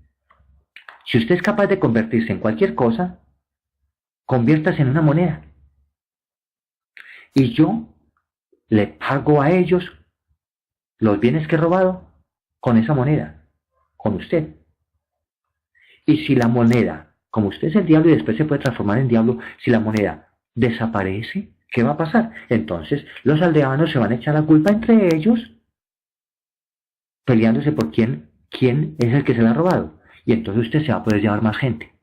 si usted es capaz de convertirse en cualquier cosa, conviértase en una moneda. Y yo le pago a ellos los bienes que he robado con esa moneda, con usted. Y si la moneda, como usted es el diablo y después se puede transformar en diablo, si la moneda desaparece, ¿qué va a pasar? Entonces los aldeanos se van a echar la culpa entre ellos, peleándose por quién es el que se la ha robado. Y entonces usted se va a poder llevar más gente.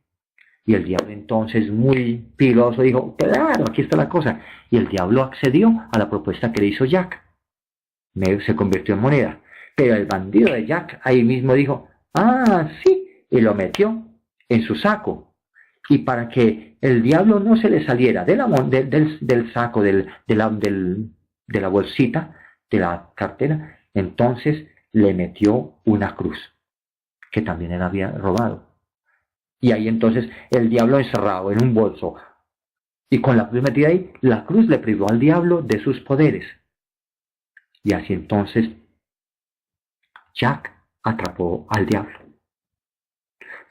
Y el diablo entonces, muy piloso, dijo: claro, aquí está la cosa. Y el diablo accedió a la propuesta que le hizo Jack. Se convirtió en moneda. Pero el bandido de Jack ahí mismo dijo: sí, y lo metió en su saco. Y para que el diablo no se le saliera del saco, de la bolsita, de la cartera, entonces le metió una cruz, que también él había robado. Y ahí entonces el diablo encerrado en un bolso, y con la cruz metida ahí, la cruz le privó al diablo de sus poderes. Y así entonces Jack atrapó al diablo.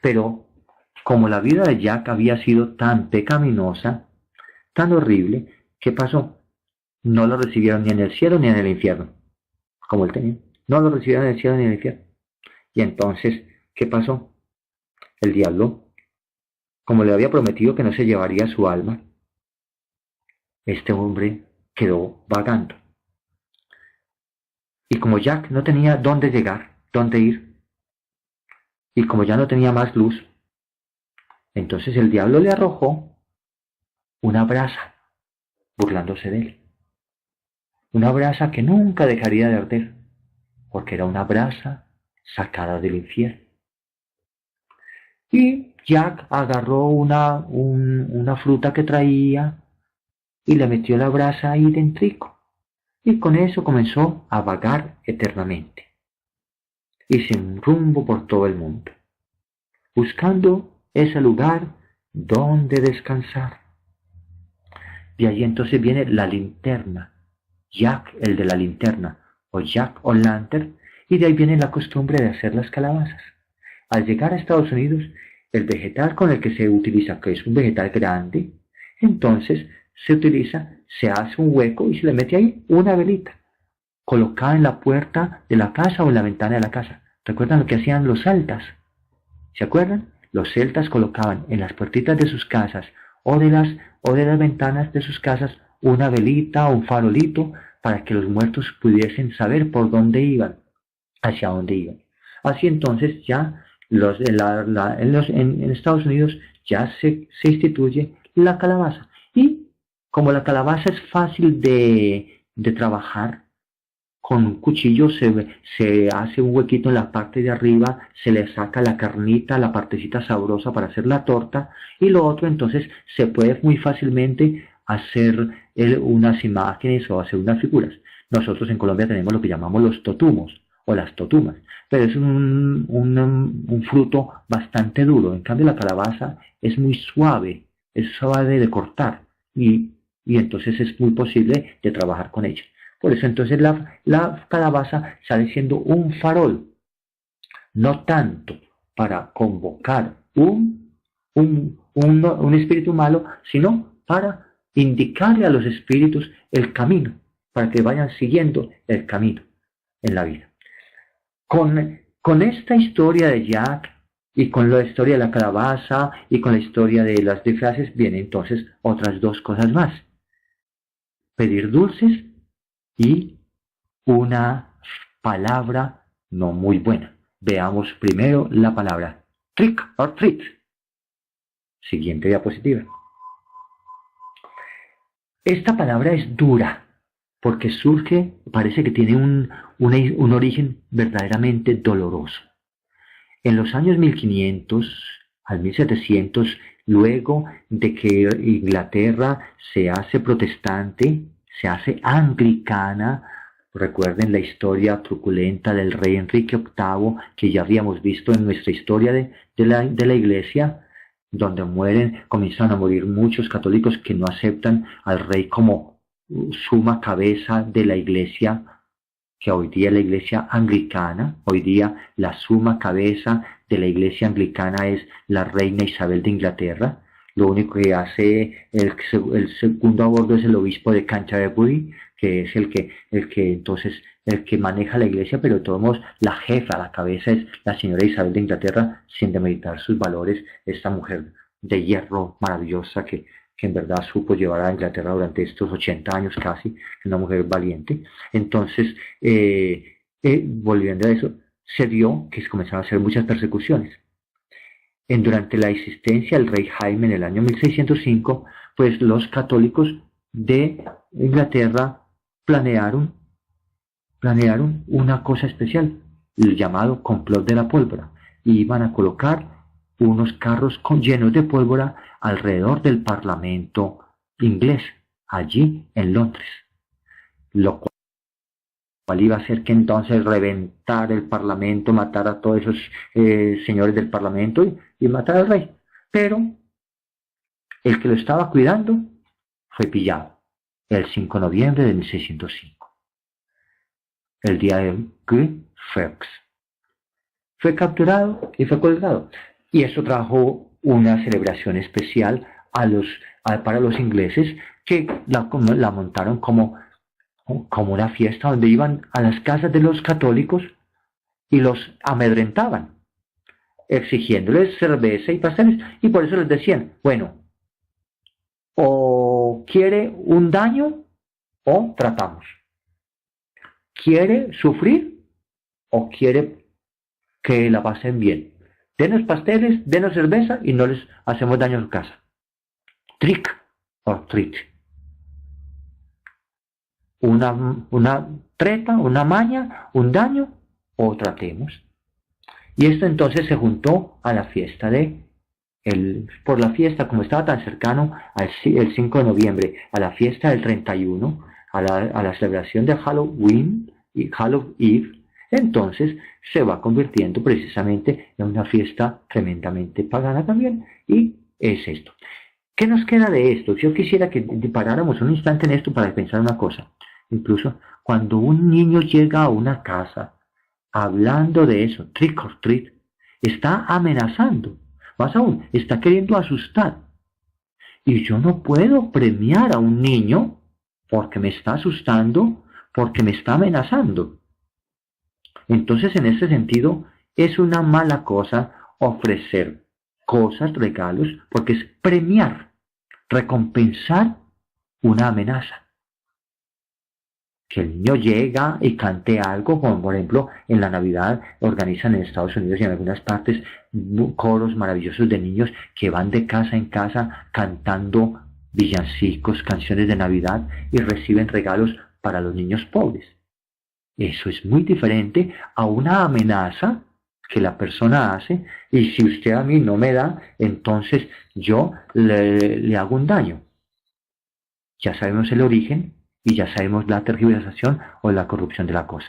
Pero como la vida de Jack había sido tan pecaminosa, tan horrible, ¿qué pasó? No lo recibieron ni en el cielo ni en el infierno, como él tenía. No lo recibieron en el cielo ni en el infierno. Y entonces, ¿qué pasó? El diablo, como le había prometido que no se llevaría su alma, este hombre quedó vagando. Y como Jack no tenía dónde llegar, dónde ir, y como ya no tenía más luz, entonces el diablo le arrojó una brasa, burlándose de él. Una brasa que nunca dejaría de arder. porque era una brasa sacada del infierno. Y Jack agarró una fruta que traía y le metió la brasa ahí dentrico. Y con eso comenzó a vagar eternamente y sin rumbo por todo el mundo, buscando ese lugar donde descansar. Y allí entonces viene la linterna, Jack el de la linterna, o Jack O'Lantern, y de ahí viene la costumbre de hacer las calabazas. Al llegar a Estados Unidos, el vegetal con el que se utiliza, que es un vegetal grande, entonces se hace un hueco y se le mete ahí una velita, colocada en la puerta de la casa o en la ventana de la casa. ¿Recuerdan lo que hacían los celtas? ¿Se acuerdan? Los celtas colocaban en las puertitas de sus casas o de las ventanas de sus casas una velita o un farolito para que los muertos pudiesen saber por dónde iban, hacia dónde iban. Así entonces ya en Estados Unidos ya se instituye la calabaza. Y como la calabaza es fácil de trabajar, con un cuchillo se hace un huequito en la parte de arriba, se le saca la carnita, la partecita sabrosa para hacer la torta, y lo otro entonces se puede muy fácilmente hacer unas imágenes o hacer unas figuras. Nosotros en Colombia tenemos lo que llamamos los totumos o las totumas, pero es un fruto bastante duro. En cambio la calabaza es muy suave, es suave de cortar y entonces es muy posible de trabajar con ella. Por eso entonces la calabaza sale siendo un farol, no tanto para convocar un espíritu malo, sino para indicarle a los espíritus el camino, para que vayan siguiendo el camino en la vida. Con esta historia de Jack y con la historia de la calabaza y con la historia de las disfraces vienen entonces otras dos cosas más. Pedir dulces y una palabra no muy buena. Veamos primero la palabra trick or treat. Siguiente diapositiva. Esta palabra es dura porque parece que tiene un origen verdaderamente doloroso. En los años 1500 al 1700, luego de que Inglaterra se hace protestante, se hace anglicana. Recuerden la historia truculenta del rey Enrique VIII, que ya habíamos visto en nuestra historia de la iglesia, donde comienzan a morir muchos católicos que no aceptan al rey como suma cabeza de la iglesia, que hoy día la iglesia anglicana, hoy día la suma cabeza de la iglesia anglicana es la reina Isabel de Inglaterra. Lo único que hace el segundo a bordo es el obispo de Canterbury, que es el que maneja la iglesia, pero de todos modos la jefa, la cabeza es la señora Isabel de Inglaterra, sin demeritar sus valores, esta mujer de hierro maravillosa que en verdad supo llevar a Inglaterra durante estos 80 años casi, una mujer valiente. Entonces, volviendo a eso, se dio que se comenzaron a hacer muchas persecuciones. Durante la existencia del rey Jaime en el año 1605, pues los católicos de Inglaterra planearon una cosa especial, el llamado complot de la pólvora, y iban a colocar unos carros llenos de pólvora alrededor del Parlamento inglés, allí en Londres, lo cual iba a hacer que entonces reventar el Parlamento, matar a todos esos señores del Parlamento y matar al rey. Pero el que lo estaba cuidando fue pillado el 5 de noviembre de 1605, el día de Guy Fawkes. Fue capturado y fue colgado. Y eso trajo una celebración especial para los ingleses, que la montaron como una fiesta donde iban a las casas de los católicos y los amedrentaban, exigiéndoles cerveza y pasteles. Y por eso les decían, bueno, o quiere un daño o tratamos. ¿Quiere sufrir o quiere que la pasen bien? Denos pasteles, denos cerveza y no les hacemos daño a su casa. Trick or treat. Una treta, una maña, un daño o tratemos. Y esto entonces se juntó a la fiesta por la fiesta, como estaba tan cercano el 5 de noviembre, a la fiesta del 31, a la celebración de Halloween y Halloween Eve, entonces se va convirtiendo precisamente en una fiesta tremendamente pagana también, y es esto. ¿Qué nos queda de esto? Yo quisiera que paráramos un instante en esto para pensar una cosa. Incluso cuando un niño llega a una casa hablando de eso, trick or treat, está amenazando. Más aún, está queriendo asustar. Y yo no puedo premiar a un niño porque me está asustando, porque me está amenazando. Entonces, en ese sentido, es una mala cosa ofrecer cosas, regalos, porque es premiar, recompensar una amenaza. Que el niño llega y cante algo, como por ejemplo en la Navidad organizan en Estados Unidos y en algunas partes coros maravillosos de niños que van de casa en casa cantando villancicos, canciones de Navidad y reciben regalos para los niños pobres. Eso es muy diferente a una amenaza que la persona hace, y si usted a mí no me da, entonces yo le hago un daño. Ya sabemos el origen y ya sabemos la tergiversación o la corrupción de la cosa.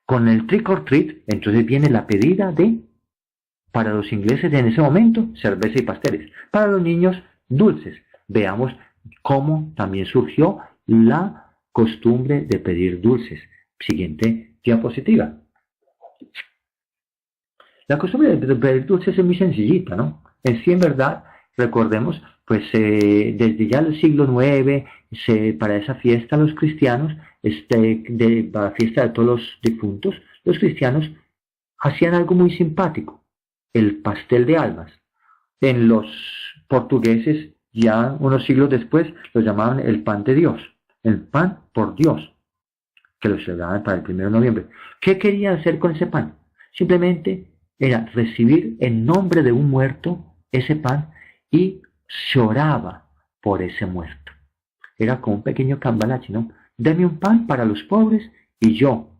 Con el trick or treat, entonces viene la pedida para los ingleses en ese momento, cerveza y pasteles. Para los niños, dulces. Veamos cómo también surgió la costumbre de pedir dulces. Siguiente diapositiva. La costumbre de pedir dulces es muy sencillita, ¿no? En sí, en verdad, recordemos, pues desde ya el siglo IX, para esa fiesta los cristianos, para la fiesta de todos los difuntos, los cristianos hacían algo muy simpático, el pastel de almas. En los portugueses, ya unos siglos después, lo llamaban el pan de Dios, el pan por Dios, que lo celebraban para el 1 de noviembre. ¿Qué querían hacer con ese pan? Simplemente era recibir en nombre de un muerto ese pan y lloraba por ese muerto. Era como un pequeño cambalache, ¿no? Deme un pan para los pobres y yo,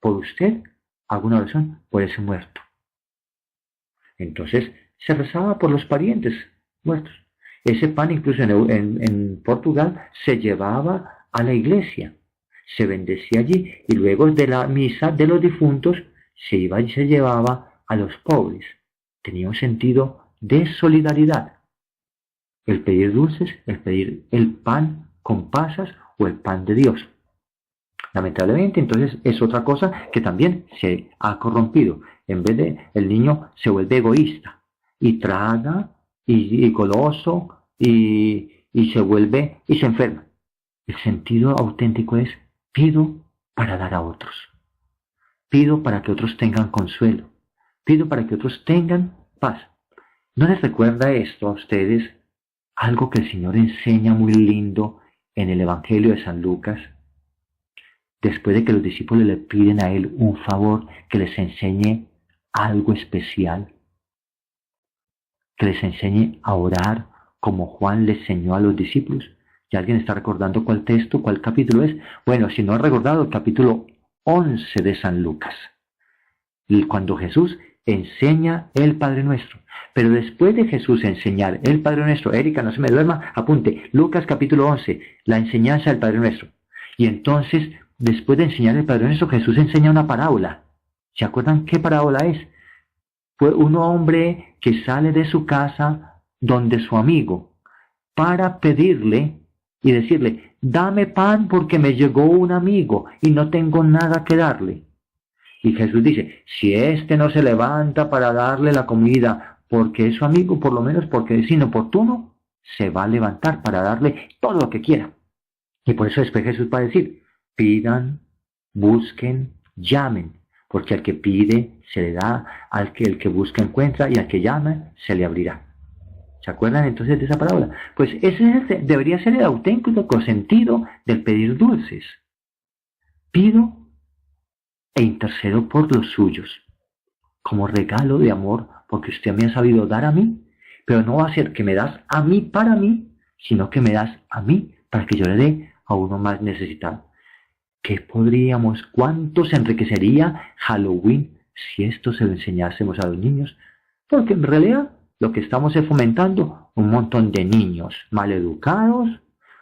por usted, hago una oración por ese muerto. Entonces se rezaba por los parientes muertos. Ese pan incluso en Portugal se llevaba a la iglesia, se bendecía allí y luego de la misa de los difuntos se iba y se llevaba a los pobres. Tenía un sentido de solidaridad. El pedir dulces, el pedir el pan con pasas o el pan de Dios. Lamentablemente, entonces, es otra cosa que también se ha corrompido. En vez de, el niño se vuelve egoísta y traga y goloso y se vuelve y se enferma. El sentido auténtico es: pido para dar a otros. Pido para que otros tengan consuelo. Pido para que otros tengan paz. ¿No les recuerda esto a ustedes algo que el Señor enseña muy lindo en el Evangelio de San Lucas? Después de que los discípulos le piden a Él un favor, que les enseñe algo especial, que les enseñe a orar como Juan le enseñó a los discípulos. ¿Y alguien está recordando cuál texto, cuál capítulo es? Bueno, si no ha recordado, el capítulo 11 de San Lucas. Y cuando Jesús enseña el Padre Nuestro. Pero después de Jesús enseñar el Padre Nuestro, Erika, no se me duerma, apunte, Lucas capítulo 11, la enseñanza del Padre Nuestro. Y entonces, después de enseñar el Padre Nuestro, Jesús enseña una parábola. ¿Se acuerdan qué parábola es? Fue un hombre que sale de su casa donde su amigo para pedirle y decirle: dame pan porque me llegó un amigo y no tengo nada que darle. Y Jesús dice: si éste no se levanta para darle la comida porque es su amigo, por lo menos porque es inoportuno, se va a levantar para darle todo lo que quiera. Y por eso después Jesús va a decir: pidan, busquen, llamen, porque al que pide se le da, el que busca encuentra, y al que llama se le abrirá. ¿Se acuerdan entonces de esa parábola? Pues ese debería ser el auténtico sentido del pedir dulces. Pido e intercedo por los suyos, como regalo de amor, porque usted me ha sabido dar a mí, pero no va a ser que me das a mí para mí, sino que me das a mí para que yo le dé a uno más necesitado. ¿Cuánto se enriquecería Halloween si esto se lo enseñásemos a los niños? Porque en realidad lo que estamos es fomentando un montón de niños maleducados,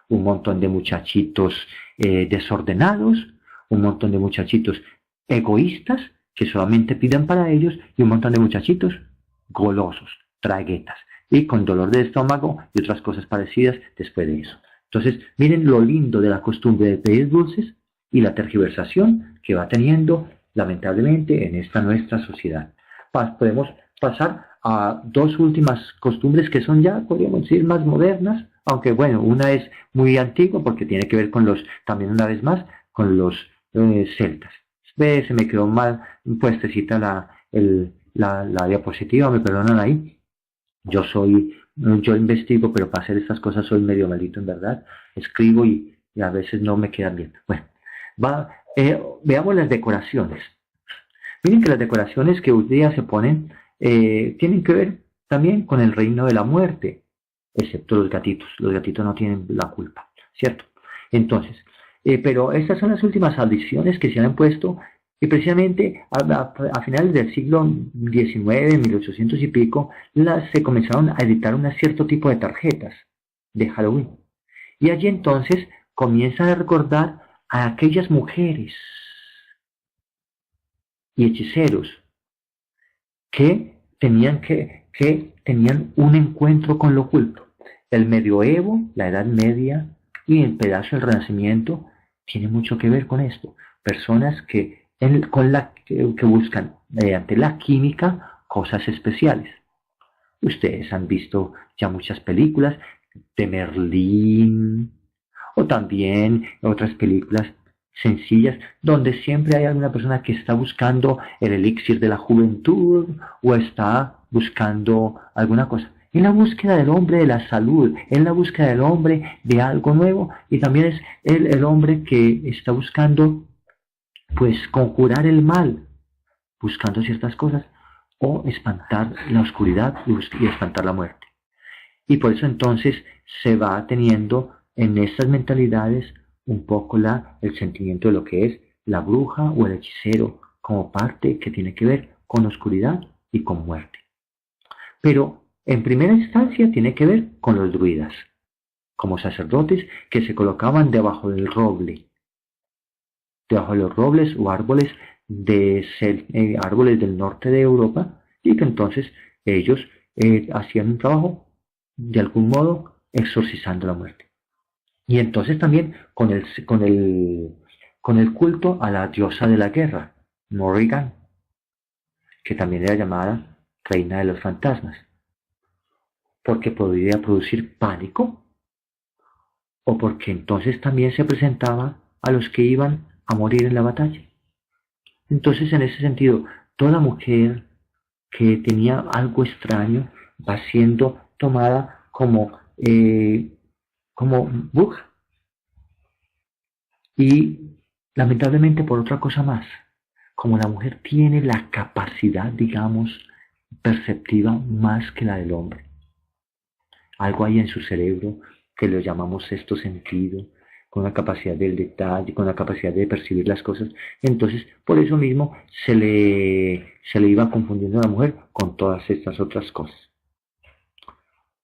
un montón de muchachitos desordenados, un montón de muchachitos egoístas que solamente piden para ellos y un montón de muchachitos golosos, traguetas y con dolor de estómago y otras cosas parecidas después de eso. Entonces, miren lo lindo de la costumbre de pedir dulces y la tergiversación que va teniendo lamentablemente en esta nuestra sociedad. Podemos pasar a dos últimas costumbres que son ya, podríamos decir, más modernas, aunque bueno, una es muy antigua porque tiene que ver con también una vez más, con los celtas. Se me quedó mal puestecita la diapositiva, me perdonan ahí. Yo investigo, pero para hacer estas cosas soy medio malito en verdad. Escribo y a veces no me quedan bien. Bueno, veamos las decoraciones. Miren que las decoraciones que hoy día se ponen tienen que ver también con el reino de la muerte, excepto los gatitos. Los gatitos no tienen la culpa, ¿cierto? Entonces, pero estas son las últimas adiciones que se han puesto y precisamente a finales del siglo XIX, 1800 y pico, se comenzaron a editar un cierto tipo de tarjetas de Halloween. Y allí entonces comienzan a recordar a aquellas mujeres y hechiceros que tenían un encuentro con lo oculto. El medioevo, la Edad Media y el pedazo del Renacimiento tiene mucho que ver con esto. Personas que buscan mediante la química cosas especiales. Ustedes han visto ya muchas películas de Merlín o también otras películas sencillas donde siempre hay alguna persona que está buscando el elixir de la juventud o está buscando alguna cosa. En la búsqueda del hombre de la salud, en la búsqueda del hombre de algo nuevo, y también es el hombre que está buscando pues conjurar el mal, buscando ciertas cosas, o espantar la oscuridad y espantar la muerte. Y por eso entonces se va teniendo en estas mentalidades un poco el sentimiento de lo que es la bruja o el hechicero como parte que tiene que ver con oscuridad y con muerte. Pero en primera instancia tiene que ver con los druidas, como sacerdotes que se colocaban debajo del roble, debajo de los robles o árboles árboles del norte de Europa, y que entonces ellos hacían un trabajo de algún modo exorcizando la muerte. Y entonces también con el culto a la diosa de la guerra, Morrigan, que también era llamada reina de los fantasmas, porque podría producir pánico, o porque entonces también se presentaba a los que iban a morir en la batalla. Entonces, en ese sentido, toda mujer que tenía algo extraño va siendo tomada como bruja. Y lamentablemente por otra cosa más, como la mujer tiene la capacidad, digamos, perceptiva más que la del hombre. Algo hay en su cerebro que lo llamamos sexto sentido, con la capacidad del detalle, con la capacidad de percibir las cosas. Entonces, por eso mismo se le iba confundiendo a la mujer con todas estas otras cosas.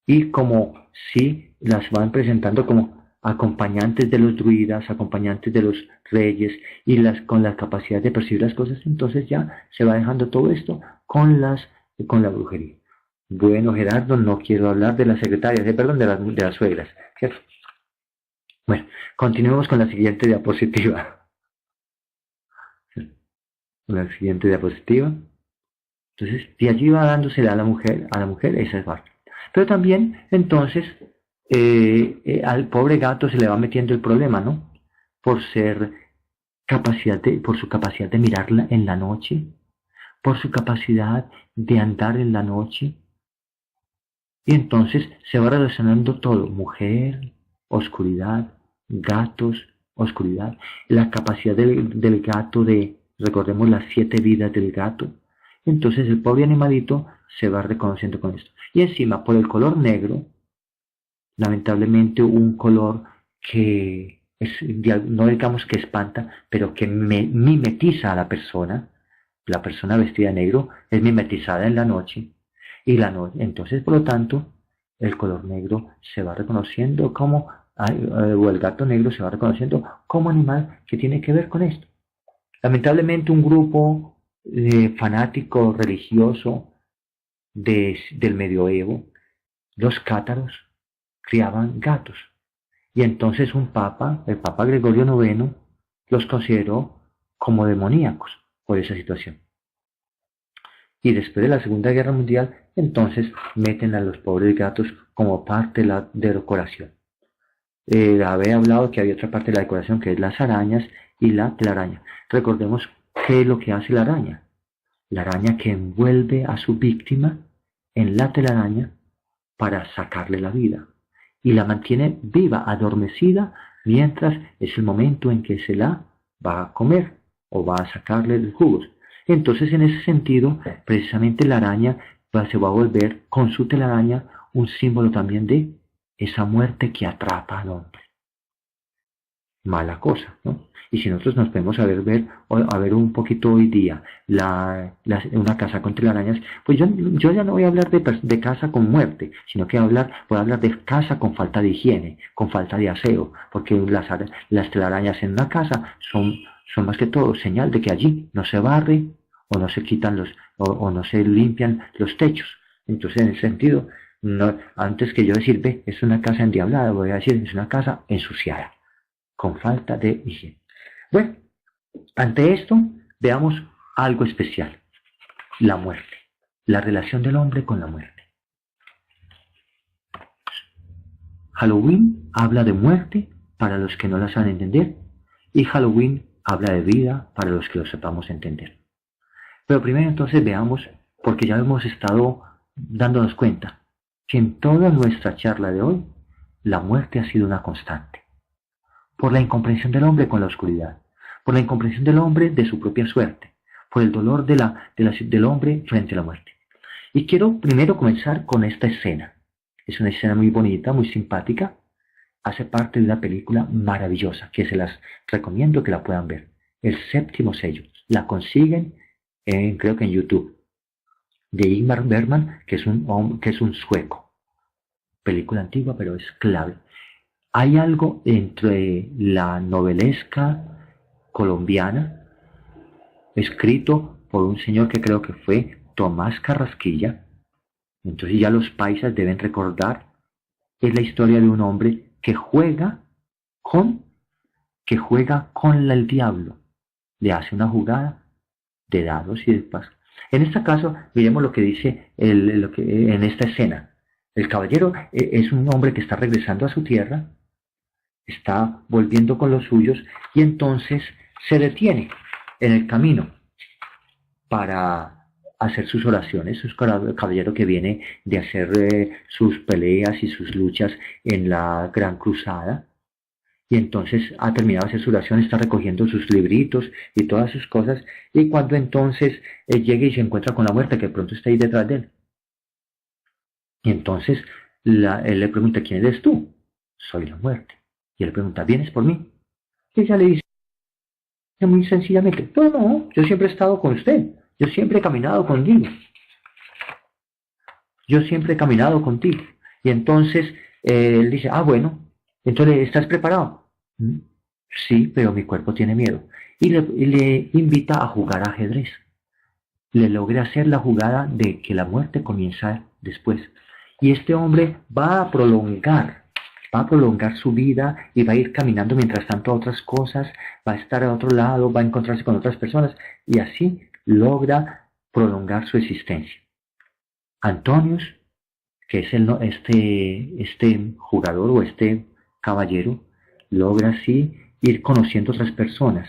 Y como si las van presentando como acompañantes de los druidas, acompañantes de los reyes y con la capacidad de percibir las cosas, entonces ya se va dejando todo esto con la brujería. Bueno, Gerardo, no quiero hablar de las secretarias, perdón, de las suegras, ¿cierto? Bueno, continuemos con la siguiente diapositiva. La siguiente diapositiva. Entonces, de allí va dándosela a la mujer, esa es parte. Pero también, entonces, al pobre gato se le va metiendo el problema, ¿no? Por su capacidad de mirarla en la noche, por su capacidad de andar en la noche. Y entonces se va relacionando todo, mujer, oscuridad, gatos, oscuridad, la capacidad del gato recordemos las 7 vidas del gato. Entonces el pobre animalito se va reconociendo con esto. Y encima, por el color negro, lamentablemente un color que no digamos que espanta, pero que mimetiza a la persona vestida de negro es mimetizada en la noche, y entonces por lo tanto el color negro se va reconociendo como, o el gato negro se va reconociendo como animal que tiene que ver con esto. Lamentablemente un grupo fanático religioso del medioevo, los cátaros, criaban gatos. Y entonces un papa, el Papa Gregorio IX, los consideró como demoníacos por esa situación. Y después de la Segunda Guerra Mundial, entonces meten a los pobres gatos como parte de la decoración. Había hablado que había otra parte de la decoración que es las arañas y la telaraña. Recordemos qué es lo que hace la araña. La araña que envuelve a su víctima en la telaraña para sacarle la vida y la mantiene viva, adormecida, mientras es el momento en que se la va a comer o va a sacarle los jugos. Entonces, en ese sentido, precisamente la araña se va a volver con su telaraña un símbolo también de esa muerte que atrapa al hombre. Mala cosa, ¿no? Y si nosotros nos podemos a ver un poquito hoy día una casa con telarañas, pues yo ya no voy a hablar de casa con muerte, sino que voy a hablar de casa con falta de higiene, con falta de aseo, porque las telarañas en una casa son más que todo señal de que allí no se barre o no se quitan o no se limpian los techos. Entonces, en ese sentido, antes que yo decir, ve, es una casa endiablada, voy a decir, es una casa ensuciada, con falta de higiene. Bueno, ante esto, veamos algo especial, la muerte, la relación del hombre con la muerte. Halloween habla de muerte para los que no la saben entender, y Halloween habla de vida para los que lo sepamos entender. Pero primero entonces veamos, porque ya hemos estado dándonos cuenta que en toda nuestra charla de hoy, la muerte ha sido una constante. Por la incomprensión del hombre con la oscuridad, por la incomprensión del hombre de su propia suerte, por el dolor del hombre frente a la muerte. Y quiero primero comenzar con esta escena. Es una escena muy bonita, muy simpática. Hace parte de una película maravillosa que se las recomiendo que la puedan ver. El séptimo sello. La consiguen, creo que en YouTube. De Ingmar Bergman, que es un sueco. Película antigua, pero es clave. Hay algo entre la novelesca colombiana, escrito por un señor que creo que fue Tomás Carrasquilla. Entonces ya los paisas deben recordar, es la historia de un hombre que juega con el diablo. Le hace una jugada de dados y de paz. En este caso, miremos lo que dice en esta escena. El caballero es un hombre que está regresando a su tierra, está volviendo con los suyos, y entonces se detiene en el camino para hacer sus oraciones. Es un caballero que viene de hacer sus peleas y sus luchas en la Gran Cruzada, y entonces ha terminado de hacer su oración, está recogiendo sus libritos y todas sus cosas, y cuando entonces llega y se encuentra con la muerte, que de pronto está ahí detrás de él, y entonces él le pregunta, ¿quién eres tú? Soy la muerte. Y él pregunta, ¿vienes por mí? Y ella le dice muy sencillamente, no, yo siempre he estado con usted, yo siempre he caminado contigo, yo siempre he caminado contigo. Y entonces él dice, bueno, entonces, ¿estás preparado? Sí, pero mi cuerpo tiene miedo. Y le invita a jugar ajedrez. Le logra hacer la jugada de que la muerte comienza después. Y este hombre va a prolongar su vida y va a ir caminando mientras tanto a otras cosas, va a estar a otro lado, va a encontrarse con otras personas y así logra prolongar su existencia. Antonius, que es este jugador o este caballero, logra así ir conociendo otras personas,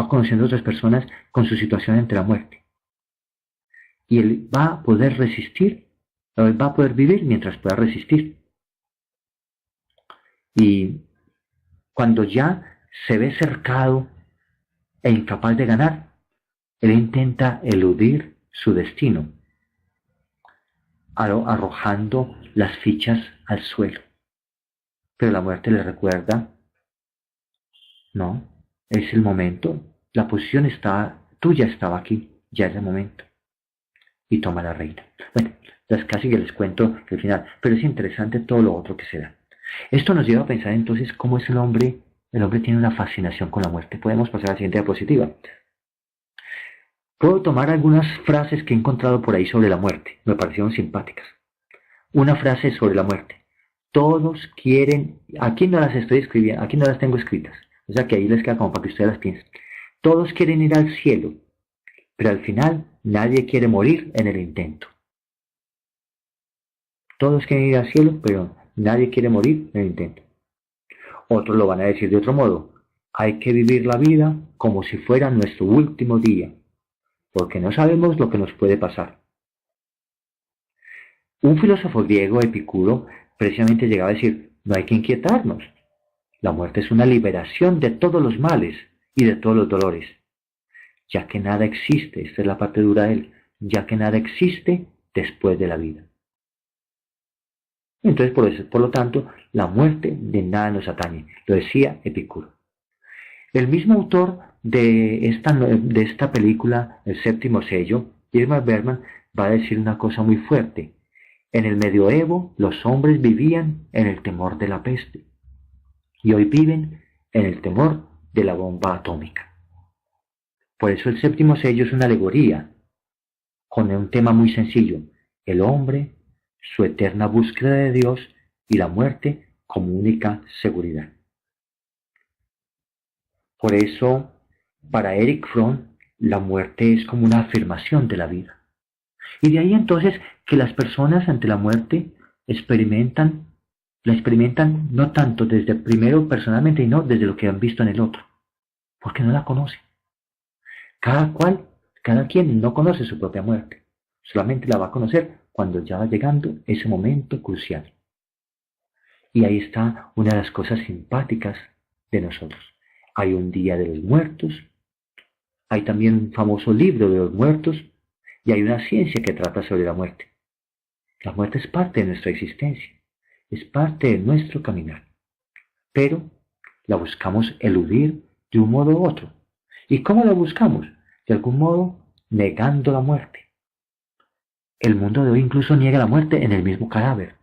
va conociendo otras personas con su situación ante la muerte. Y él va a poder resistir, él va a poder vivir mientras pueda resistir. Y cuando ya se ve cercado e incapaz de ganar, él intenta eludir su destino, arrojando las fichas al suelo. Pero la muerte le recuerda No, es el momento, la posición está, tuya estaba aquí, ya es el momento. Y toma la reina. Bueno, ya casi que les cuento el final, pero es interesante todo lo otro que se da. Esto nos lleva a pensar entonces cómo es el hombre tiene una fascinación con la muerte. Podemos pasar a la siguiente diapositiva. Puedo tomar algunas frases que he encontrado por ahí sobre la muerte, me parecieron simpáticas. Una frase sobre la muerte. Todos quieren, aquí no las estoy escribiendo, aquí no las tengo escritas, o sea que ahí les queda como para que ustedes las piensen. Todos quieren ir al cielo, pero al final nadie quiere morir en el intento. Todos quieren ir al cielo, pero nadie quiere morir en el intento. Otros lo van a decir de otro modo. Hay que vivir la vida como si fuera nuestro último día, porque no sabemos lo que nos puede pasar. Un filósofo griego, Epicuro, precisamente llegaba a decir, no hay que inquietarnos. La muerte es una liberación de todos los males y de todos los dolores, ya que nada existe, esta es la parte dura de él, ya que nada existe después de la vida. Entonces, por lo tanto, la muerte de nada nos atañe, lo decía Epicuro. El mismo autor de esta película, El séptimo sello, Ingmar Bergman, va a decir una cosa muy fuerte. En el medioevo, los hombres vivían en el temor de la peste, y hoy viven en el temor de la bomba atómica. Por eso el séptimo sello es una alegoría, con un tema muy sencillo, el hombre, su eterna búsqueda de Dios y la muerte como única seguridad. Por eso, para Erich Fromm, la muerte es como una afirmación de la vida. Y de ahí entonces que las personas ante la muerte la experimentan no tanto desde primero personalmente, sino desde lo que han visto en el otro, porque no la conocen. Cada quien no conoce su propia muerte, solamente la va a conocer cuando ya va llegando ese momento crucial. Y ahí está una de las cosas simpáticas de nosotros. Hay un día de los muertos, hay también un famoso libro de los muertos, y hay una ciencia que trata sobre la muerte. La muerte es parte de nuestra existencia, es parte de nuestro caminar, pero la buscamos eludir de un modo u otro. ¿Y cómo la buscamos? De algún modo, negando la muerte. El mundo de hoy incluso niega la muerte en el mismo cadáver.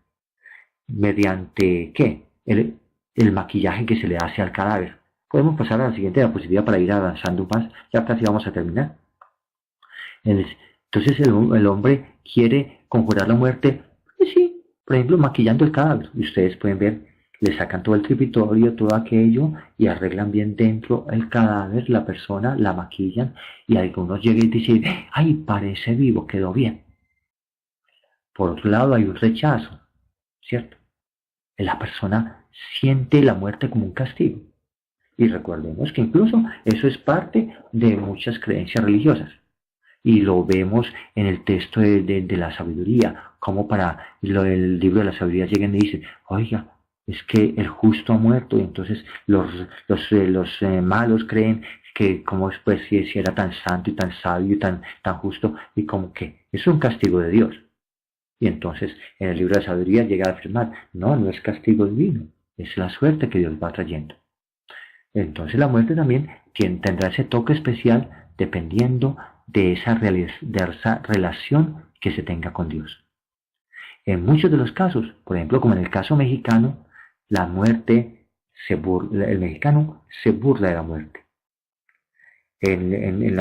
¿Mediante qué? El maquillaje que se le hace al cadáver. Podemos pasar a la siguiente diapositiva para ir avanzando más, ya casi vamos a terminar. Entonces el hombre quiere conjurar la muerte, pues sí, por ejemplo, maquillando el cadáver. Y ustedes pueden ver, le sacan todo el tripitorio, todo aquello, y arreglan bien dentro el cadáver, la persona, la maquillan, y algunos llegan y dicen, ay, parece vivo, quedó bien. Por otro lado, hay un rechazo, ¿cierto? La persona siente la muerte como un castigo. Y recordemos que incluso eso es parte de muchas creencias religiosas. Y lo vemos en el texto de la sabiduría, como para el libro de la sabiduría llegan y dicen, oiga, es que el justo ha muerto, y entonces los malos creen que como después si era tan santo y tan sabio y tan justo, y como que es un castigo de Dios. Y entonces en el libro de la sabiduría llega a afirmar, no es castigo divino, es la suerte que Dios va trayendo. Entonces la muerte también tendrá ese toque especial dependiendo de esa relación que se tenga con Dios. En muchos de los casos, por ejemplo, como en el caso mexicano, la muerte el mexicano se burla de la muerte. En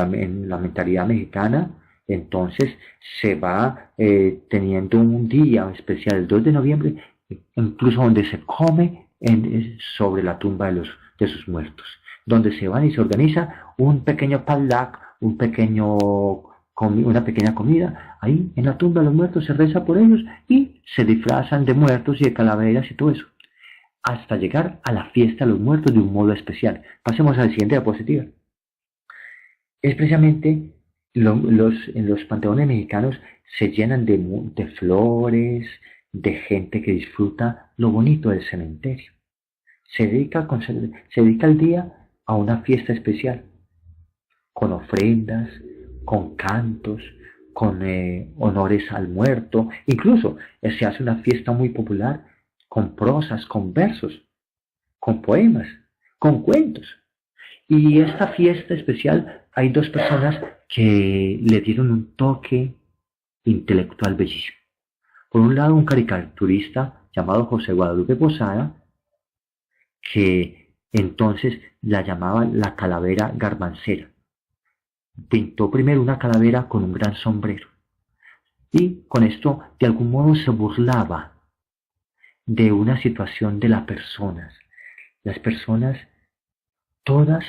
la mentalidad mexicana, entonces se va teniendo un día especial, el 2 de noviembre, incluso donde se come sobre la tumba de sus muertos, donde se van y se organiza un pequeño padlac, una pequeña comida, ahí en la tumba de los muertos se reza por ellos y se disfrazan de muertos y de calaveras y todo eso, hasta llegar a la fiesta de los muertos de un modo especial. Pasemos a la siguiente diapositiva. Es precisamente en los panteones mexicanos se llenan de flores, de gente que disfruta lo bonito del cementerio. Se dedica el día a una fiesta especial, con ofrendas, con cantos, con honores al muerto. Incluso se hace una fiesta muy popular con prosas, con versos, con poemas, con cuentos. Y esta fiesta especial hay dos personas que le dieron un toque intelectual bellísimo. Por un lado, un caricaturista llamado José Guadalupe Posada, que entonces la llamaba la calavera garbancera. Pintó primero una calavera con un gran sombrero y con esto de algún modo se burlaba de una situación de las personas. Las personas todas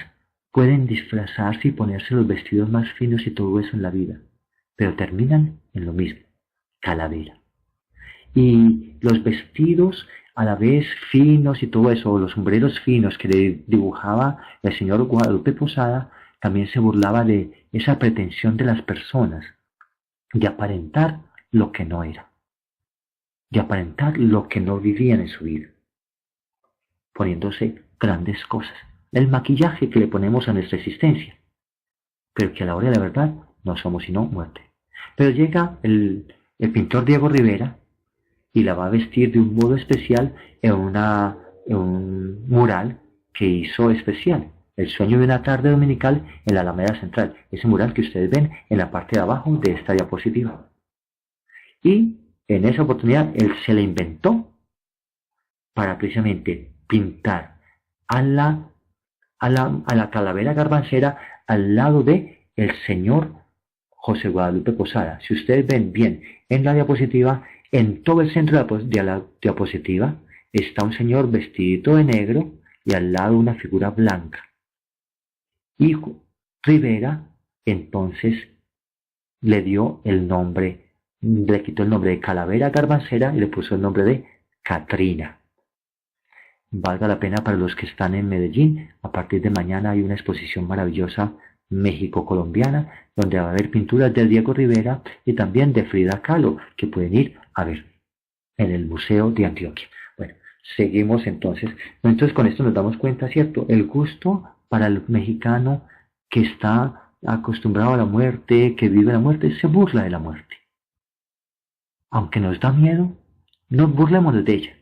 pueden disfrazarse y ponerse los vestidos más finos y todo eso en la vida, pero terminan en lo mismo, calavera. Y los vestidos a la vez finos y todo eso, los sombreros finos que le dibujaba el señor Guadalupe Posada, también se burlaba de esa pretensión de las personas de aparentar lo que no era, de aparentar lo que no vivían en su vida, poniéndose grandes cosas, el maquillaje que le ponemos a nuestra existencia, pero que a la hora de la verdad no somos sino muerte. Pero llega el pintor Diego Rivera y la va a vestir de un modo especial en un mural que hizo especial, El sueño de una tarde dominical en la Alameda Central, ese mural que ustedes ven en la parte de abajo de esta diapositiva. Y en esa oportunidad él se la inventó para precisamente pintar a la calavera garbancera al lado de el señor José Guadalupe Posada. Si ustedes ven bien en la diapositiva, en todo el centro de la diapositiva está un señor vestidito de negro y al lado una figura blanca. Y Rivera entonces le dio el nombre, le quitó el nombre de calavera garbancera y le puso el nombre de Catrina. Valga la pena para los que están en Medellín, a partir de mañana hay una exposición maravillosa México-colombiana, donde va a haber pinturas de Diego Rivera y también de Frida Kahlo, que pueden ir a ver en el Museo de Antioquia. Bueno, seguimos entonces. Entonces con esto nos damos cuenta, ¿cierto? El gusto para el mexicano que está acostumbrado a la muerte, que vive la muerte, se burla de la muerte. Aunque nos da miedo, no burlémonos de ella.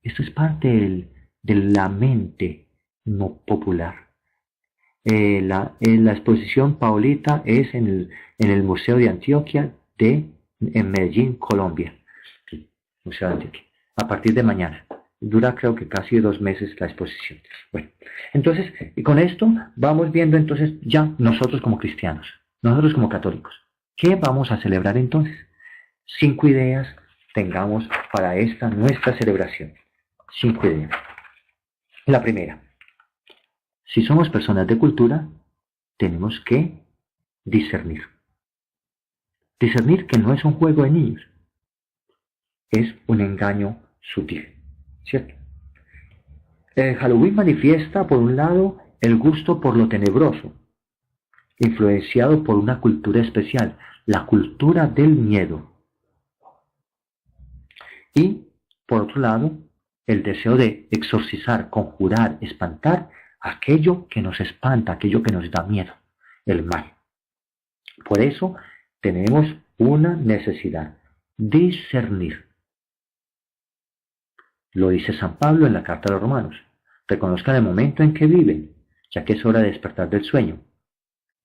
Esto es parte de la mente no popular. La exposición Paulita es en el Museo de Antioquia en Medellín, Colombia. Museo de Antioquia. A partir de mañana. Dura creo que casi 2 meses la exposición. Bueno, entonces, y con esto vamos viendo entonces ya nosotros como cristianos, nosotros como católicos, ¿qué vamos a celebrar entonces? 5 ideas tengamos para esta nuestra celebración. 5 ideas. La primera, si somos personas de cultura, tenemos que discernir. Discernir que no es un juego de niños, es un engaño sutil, ¿cierto? El Halloween manifiesta, por un lado, el gusto por lo tenebroso, influenciado por una cultura especial, la cultura del miedo. Y, por otro lado, el deseo de exorcizar, conjurar, espantar aquello que nos espanta, aquello que nos da miedo, el mal. Por eso tenemos una necesidad, discernir. Lo dice San Pablo en la carta a los Romanos. Reconozcan el momento en que viven, ya que es hora de despertar del sueño.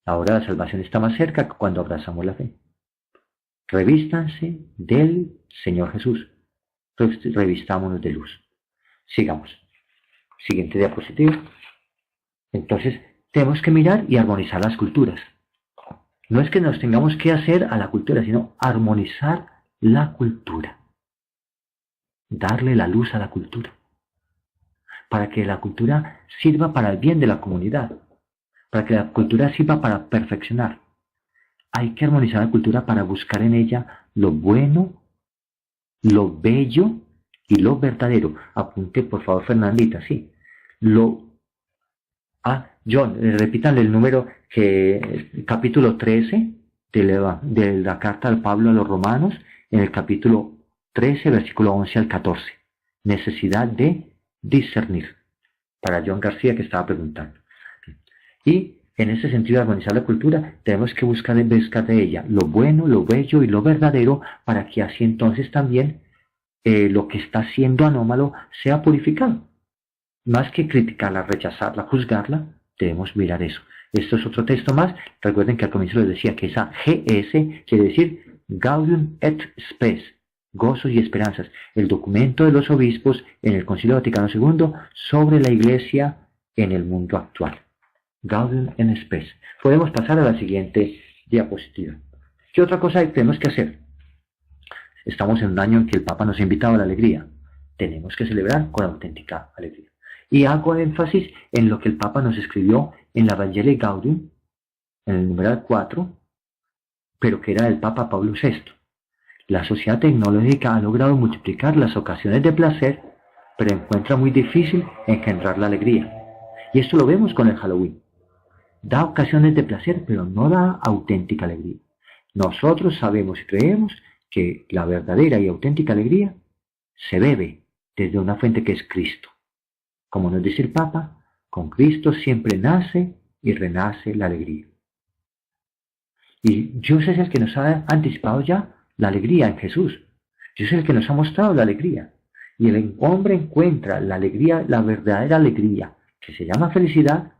La hora de la salvación está más cerca que cuando abrazamos la fe. Revístanse del Señor Jesús. Revistámonos de luz. Sigamos. Siguiente diapositiva. Entonces, tenemos que mirar y armonizar las culturas. No es que nos tengamos que hacer a la cultura, sino armonizar la cultura. Darle la luz a la cultura. Para que la cultura sirva para el bien de la comunidad. Para que la cultura sirva para perfeccionar. Hay que armonizar la cultura para buscar en ella lo bueno, lo bello y lo verdadero. Apunte por favor, Fernandita, sí. John, repítanle el número capítulo 13 de la carta de Pablo a los Romanos, en el capítulo 13, versículo 11 al 14. Necesidad de discernir. Para John García, que estaba preguntando. Y en ese sentido de armonizar la cultura, tenemos que buscar de ella lo bueno, lo bello y lo verdadero, para que así entonces también lo que está siendo anómalo sea purificado. Más que criticarla, rechazarla, juzgarla, Debemos mirar eso. Esto es otro texto más. Recuerden que al comienzo les decía que esa GS quiere decir Gaudium et Spes, gozos y esperanzas. El documento de los obispos en el Concilio Vaticano II sobre la Iglesia en el mundo actual. Gaudium et Spes. Podemos pasar a la siguiente diapositiva. ¿Qué otra cosa tenemos que hacer? Estamos en un año en que el Papa nos ha invitado a la alegría. Tenemos que celebrar con auténtica alegría. Y hago énfasis en lo que el Papa nos escribió en la Evangelii Gaudium, en el numeral 4, pero que era del Papa Pablo VI. La sociedad tecnológica ha logrado multiplicar las ocasiones de placer, pero encuentra muy difícil engendrar la alegría. Y esto lo vemos con el Halloween. Da ocasiones de placer, pero no da auténtica alegría. Nosotros sabemos y creemos que la verdadera y auténtica alegría se bebe desde una fuente que es Cristo. Como nos dice el Papa, con Cristo siempre nace y renace la alegría. Y Dios es el que nos ha anticipado ya la alegría en Jesús. Dios es el que nos ha mostrado la alegría. Y el hombre encuentra la alegría, la verdadera alegría, que se llama felicidad,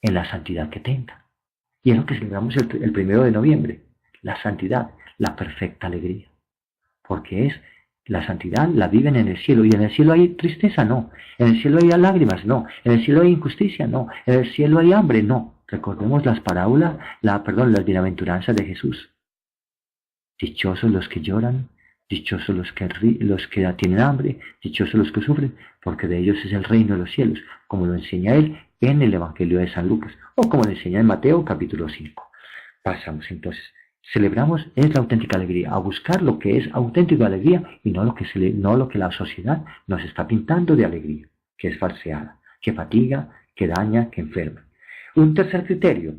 en la santidad que tenga. Y es lo que celebramos el 1 de noviembre. La santidad, la perfecta alegría. Porque es la santidad, la viven en el cielo. ¿Y en el cielo hay tristeza? No. ¿En el cielo hay lágrimas? No. ¿En el cielo hay injusticia? No. ¿En el cielo hay hambre? No. Recordemos las parábolas, las bienaventuranzas de Jesús. Dichosos los que lloran, dichosos los que tienen hambre, dichosos los que sufren, porque de ellos es el reino de los cielos, como lo enseña él en el Evangelio de San Lucas, o como lo enseña en Mateo capítulo 5. Pasamos entonces. Celebramos es la auténtica alegría, a buscar lo que es auténtica alegría y no lo que la sociedad nos está pintando de alegría, que es falseada, que fatiga, que daña, que enferma. Un tercer criterio,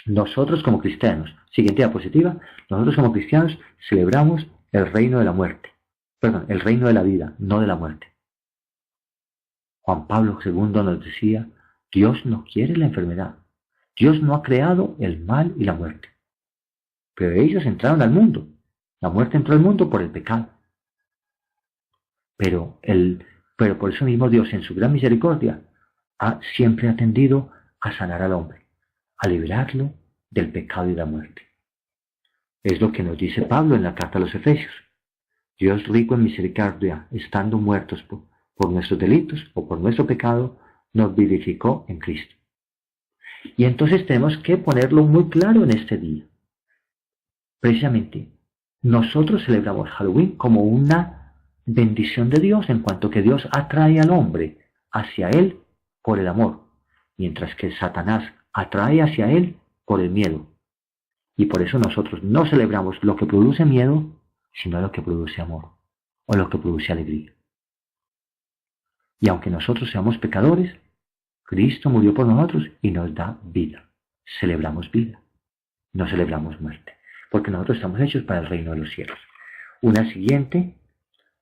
nosotros como cristianos, siguiente diapositiva, nosotros como cristianos celebramos el reino de la muerte, el reino de la vida, no de la muerte. Juan Pablo II nos decía, Dios no quiere la enfermedad, Dios no ha creado el mal y la muerte. Pero ellos entraron al mundo. La muerte entró al mundo por el pecado. Pero por eso mismo Dios, en su gran misericordia, ha siempre atendido a sanar al hombre, a liberarlo del pecado y de la muerte. Es lo que nos dice Pablo en la carta a los Efesios. Dios rico en misericordia, estando muertos por nuestros delitos o por nuestro pecado, nos vivificó en Cristo. Y entonces tenemos que ponerlo muy claro en este día. Precisamente, nosotros celebramos Halloween como una bendición de Dios en cuanto que Dios atrae al hombre hacia Él por el amor, mientras que Satanás atrae hacia Él por el miedo. Y por eso nosotros no celebramos lo que produce miedo, sino lo que produce amor, o lo que produce alegría. Y aunque nosotros seamos pecadores, Cristo murió por nosotros y nos da vida. Celebramos vida, no celebramos muerte. Porque nosotros estamos hechos para el reino de los cielos. Una siguiente,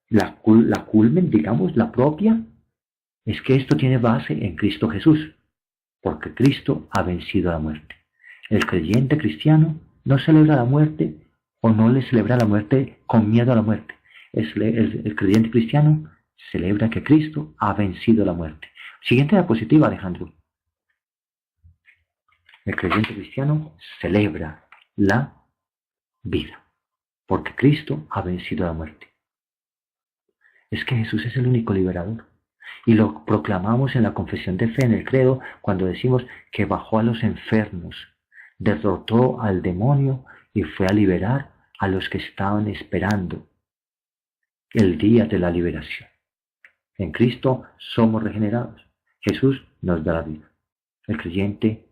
la culmen, digamos, la propia, es que esto tiene base en Cristo Jesús, porque Cristo ha vencido a la muerte. El creyente cristiano no celebra la muerte o no le celebra la muerte con miedo a la muerte. El creyente cristiano celebra que Cristo ha vencido la muerte. Siguiente diapositiva, Alejandro. El creyente cristiano celebra la vida, porque Cristo ha vencido la muerte. Es que Jesús es el único liberador. Y lo proclamamos en la confesión de fe, en el credo, cuando decimos que bajó a los enfermos, derrotó al demonio y fue a liberar a los que estaban esperando el día de la liberación. En Cristo somos regenerados. Jesús nos da la vida. El creyente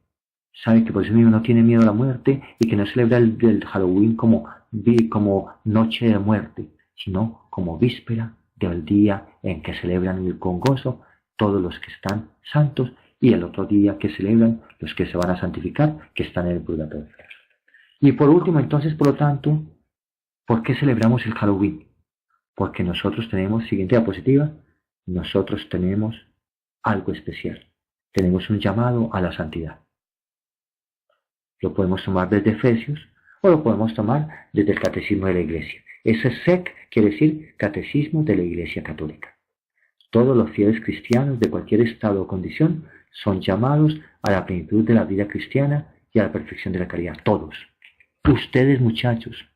sabe que por eso mismo no tiene miedo a la muerte y que no celebra el Halloween como noche de muerte, sino como víspera del día en que celebran con gozo todos los que están santos y el otro día que celebran los que se van a santificar, que están en el purgatorio. Y por último, entonces, por lo tanto, ¿por qué celebramos el Halloween? Porque nosotros tenemos, siguiente diapositiva, nosotros tenemos algo especial. Tenemos un llamado a la santidad. Lo podemos tomar desde Efesios o lo podemos tomar desde el Catecismo de la Iglesia. Ese SEC quiere decir Catecismo de la Iglesia Católica. Todos los fieles cristianos de cualquier estado o condición son llamados a la plenitud de la vida cristiana y a la perfección de la caridad. Todos. Ustedes, muchachos.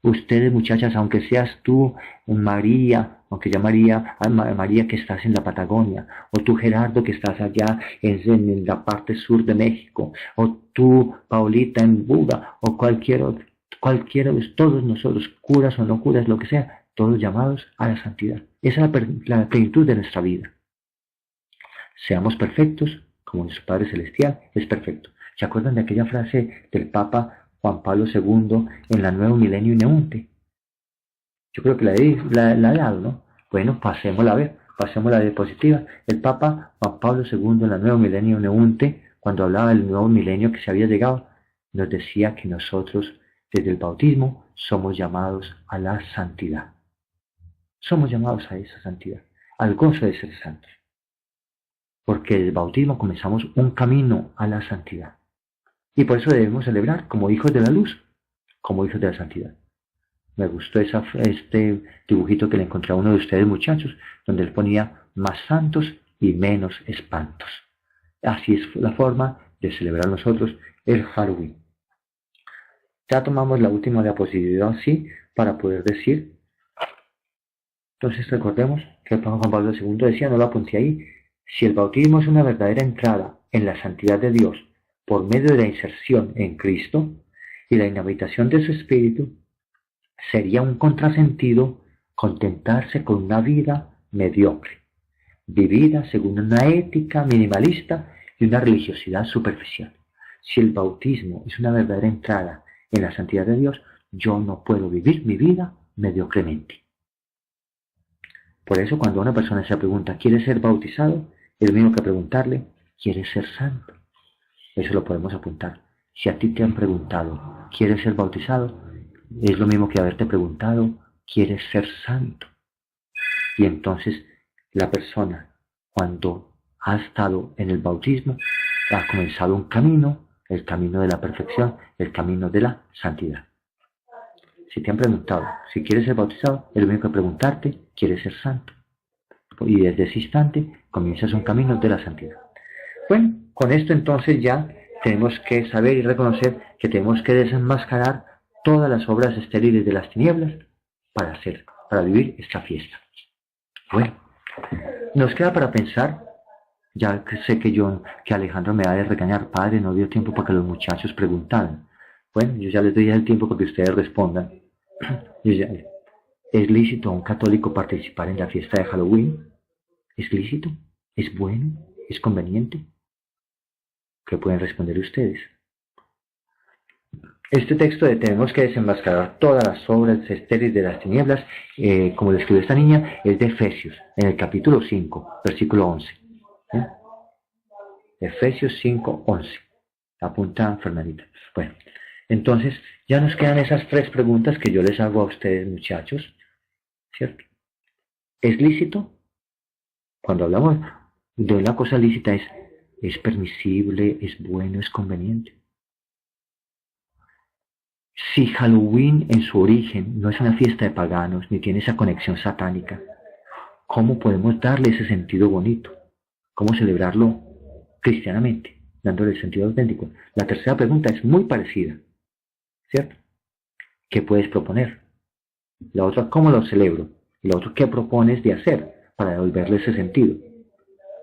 Ustedes, muchachas, aunque seas tú, María, aunque ya María que estás en la Patagonia, o tú, Gerardo, que estás allá en la parte sur de México, o tú, Paulita, en Buga, o cualquiera de todos nosotros, curas o no curas, lo que sea, todos llamados a la santidad. Esa es la plenitud de nuestra vida. Seamos perfectos, como nuestro Padre Celestial es perfecto. ¿Se acuerdan de aquella frase del Papa Juan Pablo II en la Nuevo Milenio Neunte? Yo creo que la he dado, ¿no? Bueno, pasémosla a ver, pasémosla de diapositiva. El Papa Juan Pablo II en la Nuevo Milenio Neunte, cuando hablaba del nuevo milenio que se había llegado, nos decía que nosotros, desde el bautismo, somos llamados a la santidad. Somos llamados a esa santidad, al gozo de ser santos. Porque desde el bautismo comenzamos un camino a la santidad. Y por eso debemos celebrar como hijos de la luz, como hijos de la santidad. Me gustó este dibujito que le encontré a uno de ustedes, muchachos, donde él ponía más santos y menos espantos. Así es la forma de celebrar nosotros el Halloween. Ya tomamos la última diapositiva así para poder decir. Entonces recordemos que el Papa Juan Pablo II decía, no lo apunté ahí, si el bautismo es una verdadera entrada en la santidad de Dios por medio de la inserción en Cristo y la inhabitación de su Espíritu, sería un contrasentido contentarse con una vida mediocre, vivida según una ética minimalista y una religiosidad superficial. Si el bautismo es una verdadera entrada en la santidad de Dios, yo no puedo vivir mi vida mediocremente. Por eso cuando una persona se pregunta, ¿quiere ser bautizado? Es lo mismo que preguntarle, ¿quieres ser santo? Eso lo podemos apuntar. Si a ti te han preguntado, ¿quieres ser bautizado? Es lo mismo que haberte preguntado, ¿quieres ser santo? Y entonces la persona, cuando ha estado en el bautismo, ha comenzado un camino, el camino de la perfección, el camino de la santidad. Si te han preguntado, si quieres ser bautizado, es lo mismo que preguntarte, ¿quieres ser santo? Y desde ese instante comienzas un camino de la santidad. Bueno, con esto entonces ya tenemos que saber y reconocer que tenemos que desenmascarar todas las obras estériles de las tinieblas para vivir esta fiesta. Bueno, nos queda para pensar, ya que sé que Alejandro me va a regañar, padre, no dio tiempo para que los muchachos preguntaran. Bueno, yo ya les doy el tiempo para que ustedes respondan. ¿Es lícito a un católico participar en la fiesta de Halloween? ¿Es lícito? ¿Es bueno? ¿Es conveniente? ¿Qué pueden responder ustedes? Este texto de tenemos que desenmascarar todas las obras estériles de las tinieblas, como lo escribió esta niña, es de Efesios, en el capítulo 5, versículo 11. Efesios 5, 11. Apunta, Fernandita. Bueno, entonces ya nos quedan esas tres preguntas que yo les hago a ustedes, muchachos, ¿cierto? ¿Es lícito? Cuando hablamos de una cosa lícita es permisible, es bueno, es conveniente. Si Halloween en su origen no es una fiesta de paganos, ni tiene esa conexión satánica, ¿cómo podemos darle ese sentido bonito? ¿Cómo celebrarlo cristianamente, dándole el sentido auténtico? La tercera pregunta es muy parecida, ¿cierto? ¿Qué puedes proponer? La otra, ¿cómo lo celebro? Y la otra, ¿qué propones de hacer para devolverle ese sentido?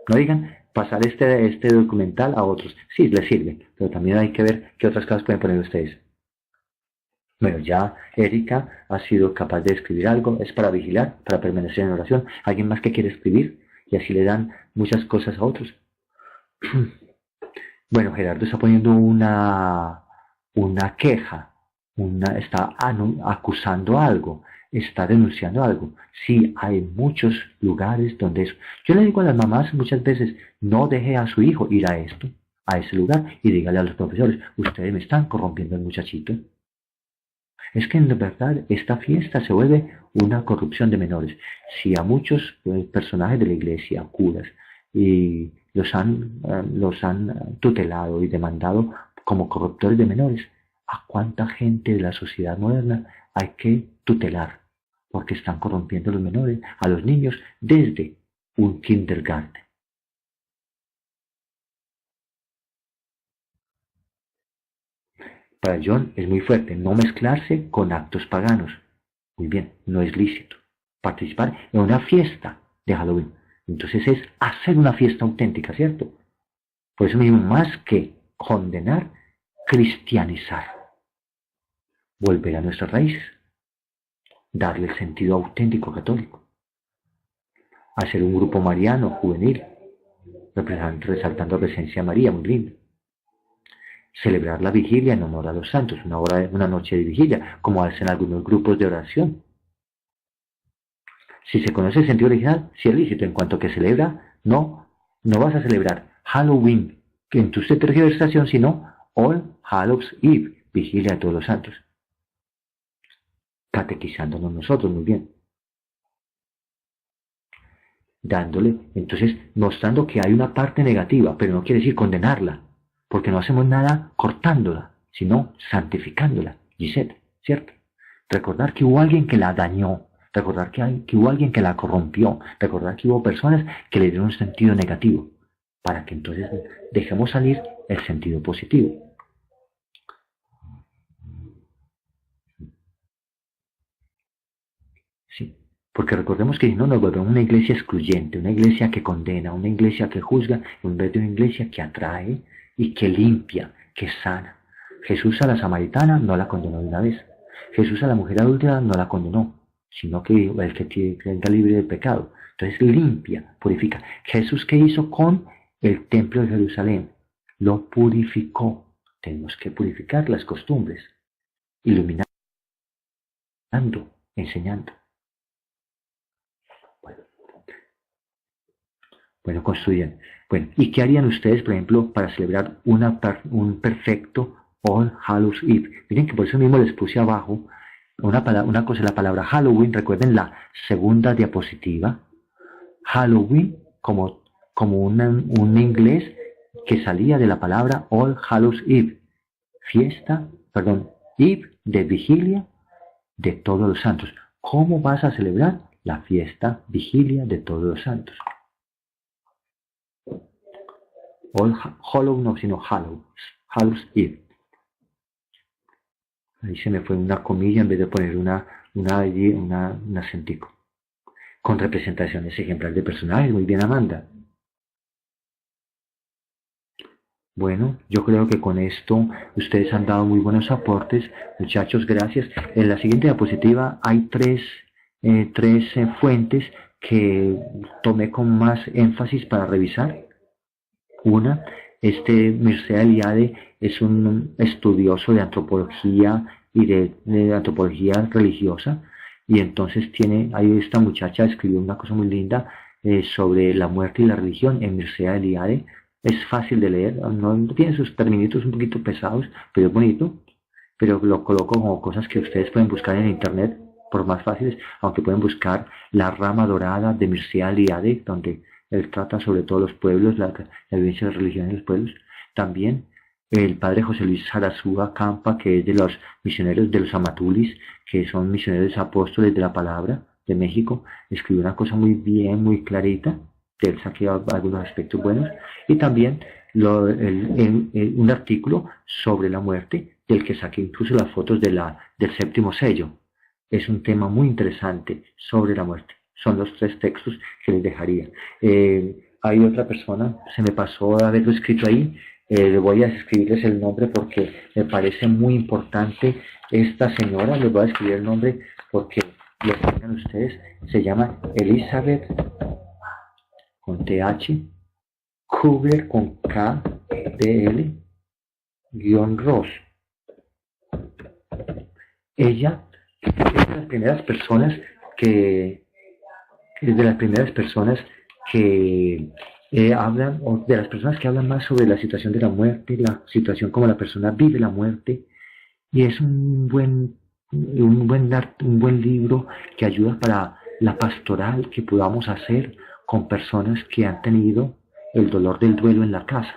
No digan, pasar este documental a otros. Sí, les sirve, pero también hay que ver qué otras cosas pueden poner ustedes. Bueno, ya Erika ha sido capaz de escribir algo, es para vigilar, para permanecer en oración. ¿Alguien más que quiere escribir? Y así le dan muchas cosas a otros. Bueno, Gerardo está poniendo una queja, está acusando algo, está denunciando algo. Sí, hay muchos lugares donde eso. Yo le digo a las mamás muchas veces, no deje a su hijo ir a ese lugar, y dígale a los profesores, ustedes me están corrompiendo al muchachito. Es que en verdad esta fiesta se vuelve una corrupción de menores. Si a muchos personajes de la iglesia, curas, y los han tutelado y demandado como corruptores de menores, ¿a cuánta gente de la sociedad moderna hay que tutelar? Porque están corrompiendo a los menores, a los niños, desde un kindergarten. Para John es muy fuerte no mezclarse con actos paganos. Muy bien, no es lícito participar en una fiesta de Halloween. Entonces es hacer una fiesta auténtica, ¿cierto? Por eso mismo, más que condenar, cristianizar. Volver a nuestras raíces. Darle el sentido auténtico católico. Hacer un grupo mariano, juvenil, resaltando la presencia de María, muy lindo. Celebrar la vigilia en honor a los santos, una noche de vigilia, como hacen algunos grupos de oración. Si se conoce el sentido original, sí es lícito. En cuanto que celebra, no vas a celebrar Halloween, que en tu tergiversación, sino All Hallows Eve, vigilia de todos los santos. Catequizándonos nosotros, muy bien. Dándole, entonces, mostrando que hay una parte negativa, pero no quiere decir condenarla, porque no hacemos nada cortándola, sino santificándola, Gisette, ¿cierto? Recordar que hubo alguien que la dañó, recordar que hubo alguien que la corrompió, recordar que hubo personas que le dieron un sentido negativo, para que entonces dejemos salir el sentido positivo. Sí, porque recordemos que si no nos volvemos una iglesia excluyente, una iglesia que condena, una iglesia que juzga, en vez de una iglesia que atrae y que limpia, que sana. Jesús a la samaritana no la condenó de una vez. Jesús a la mujer adúltera no la condenó, sino que el que está libre de pecado. Entonces limpia, purifica. Jesús, ¿qué hizo con el templo de Jerusalén? Lo purificó. Tenemos que purificar las costumbres, iluminando, enseñando. Bueno, construyen. Bueno, ¿y qué harían ustedes, por ejemplo, para celebrar un perfecto All Hallows Eve? Miren que por eso mismo les puse abajo una cosa, la palabra Halloween, recuerden la segunda diapositiva. Halloween como un inglés que salía de la palabra All Hallows Eve. Eve de vigilia de todos los santos. ¿Cómo vas a celebrar la fiesta vigilia de todos los santos? Hollow no, sino Hallows Eve. Ahí se me fue una comilla en vez de poner un acentico. Con representaciones ejemplares de personajes. Muy bien, Amanda. Bueno, yo creo que con esto ustedes han dado muy buenos aportes. Muchachos, gracias. En la siguiente diapositiva hay tres fuentes que tomé con más énfasis para revisar. Una, Mircea Eliade es un estudioso de antropología y de antropología religiosa, y entonces ahí esta muchacha escribió una cosa muy linda sobre la muerte y la religión en Mircea Eliade. Es fácil de leer, no tiene sus términos un poquito pesados, pero es bonito, pero lo coloco como cosas que ustedes pueden buscar en internet por más fáciles, aunque pueden buscar La rama dorada de Mircea Eliade, donde él trata sobre todos los pueblos, la vivencia de la religión en los pueblos. También el padre José Luis Sarasúa Campa, que es de los misioneros de los Amatulis, que son misioneros apóstoles de la palabra de México, escribió una cosa muy bien, muy clarita, de él saqué algunos aspectos buenos, y también un artículo sobre la muerte, del que saqué incluso las fotos del séptimo sello. Es un tema muy interesante sobre la muerte. Son los tres textos que les dejaría. Hay otra persona, se me pasó haberlo escrito ahí, voy a escribirles el nombre porque me parece muy importante esta señora, les voy a escribir el nombre porque lo tengan ustedes, se llama Elizabeth, con TH, Kubler con K, DL, Ross. Ella es de las primeras personas que hablan, o de las personas que hablan más sobre la situación de la muerte, la situación como la persona vive la muerte, y es un buen libro que ayuda para la pastoral que podamos hacer con personas que han tenido el dolor del duelo en la casa,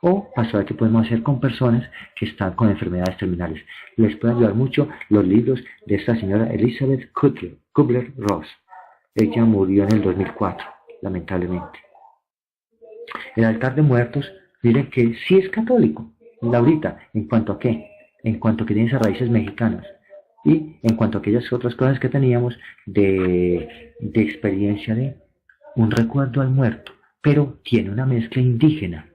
o pastoral que podemos hacer con personas que están con enfermedades terminales. Les puede ayudar mucho los libros de esta señora Elizabeth Kubler-Ross. Ella murió en el 2004, lamentablemente. El altar de muertos, miren que sí es católico, Laurita, ¿en cuanto a qué? en cuanto que tiene esas raíces mexicanas y en cuanto a aquellas otras cosas que teníamos de experiencia de un recuerdo al muerto, pero tiene una mezcla indígena.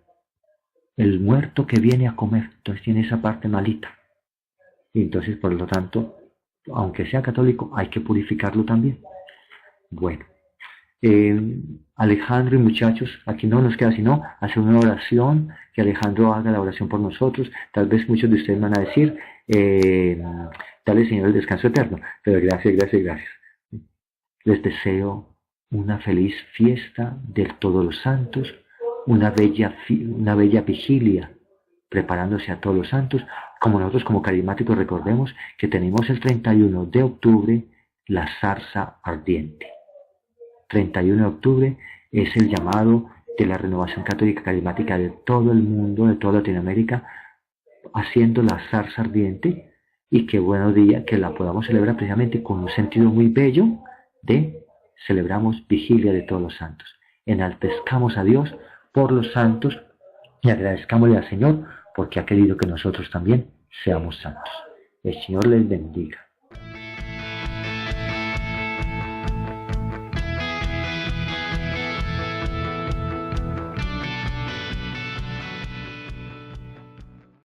El muerto que viene a comer, entonces tiene esa parte malita. Y entonces, por lo tanto, aunque sea católico, hay que purificarlo también. Bueno, Alejandro y muchachos, aquí no nos queda sino hacer una oración, que Alejandro haga la oración por nosotros. Tal vez muchos de ustedes van a decir, dale Señor el descanso eterno, pero gracias, gracias, gracias. Les deseo una feliz fiesta de todos los santos, una bella vigilia, preparándose a todos los santos, como nosotros como carismáticos recordemos que tenemos el 31 de octubre la zarza ardiente. 31 de octubre es el llamado de la renovación católica carismática de todo el mundo, de toda Latinoamérica, haciendo la zarza ardiente, y qué bueno día que la podamos celebrar precisamente con un sentido muy bello de celebramos vigilia de todos los santos. Enaltezcamos a Dios por los santos y agradezcámosle al Señor porque ha querido que nosotros también seamos santos. El Señor les bendiga.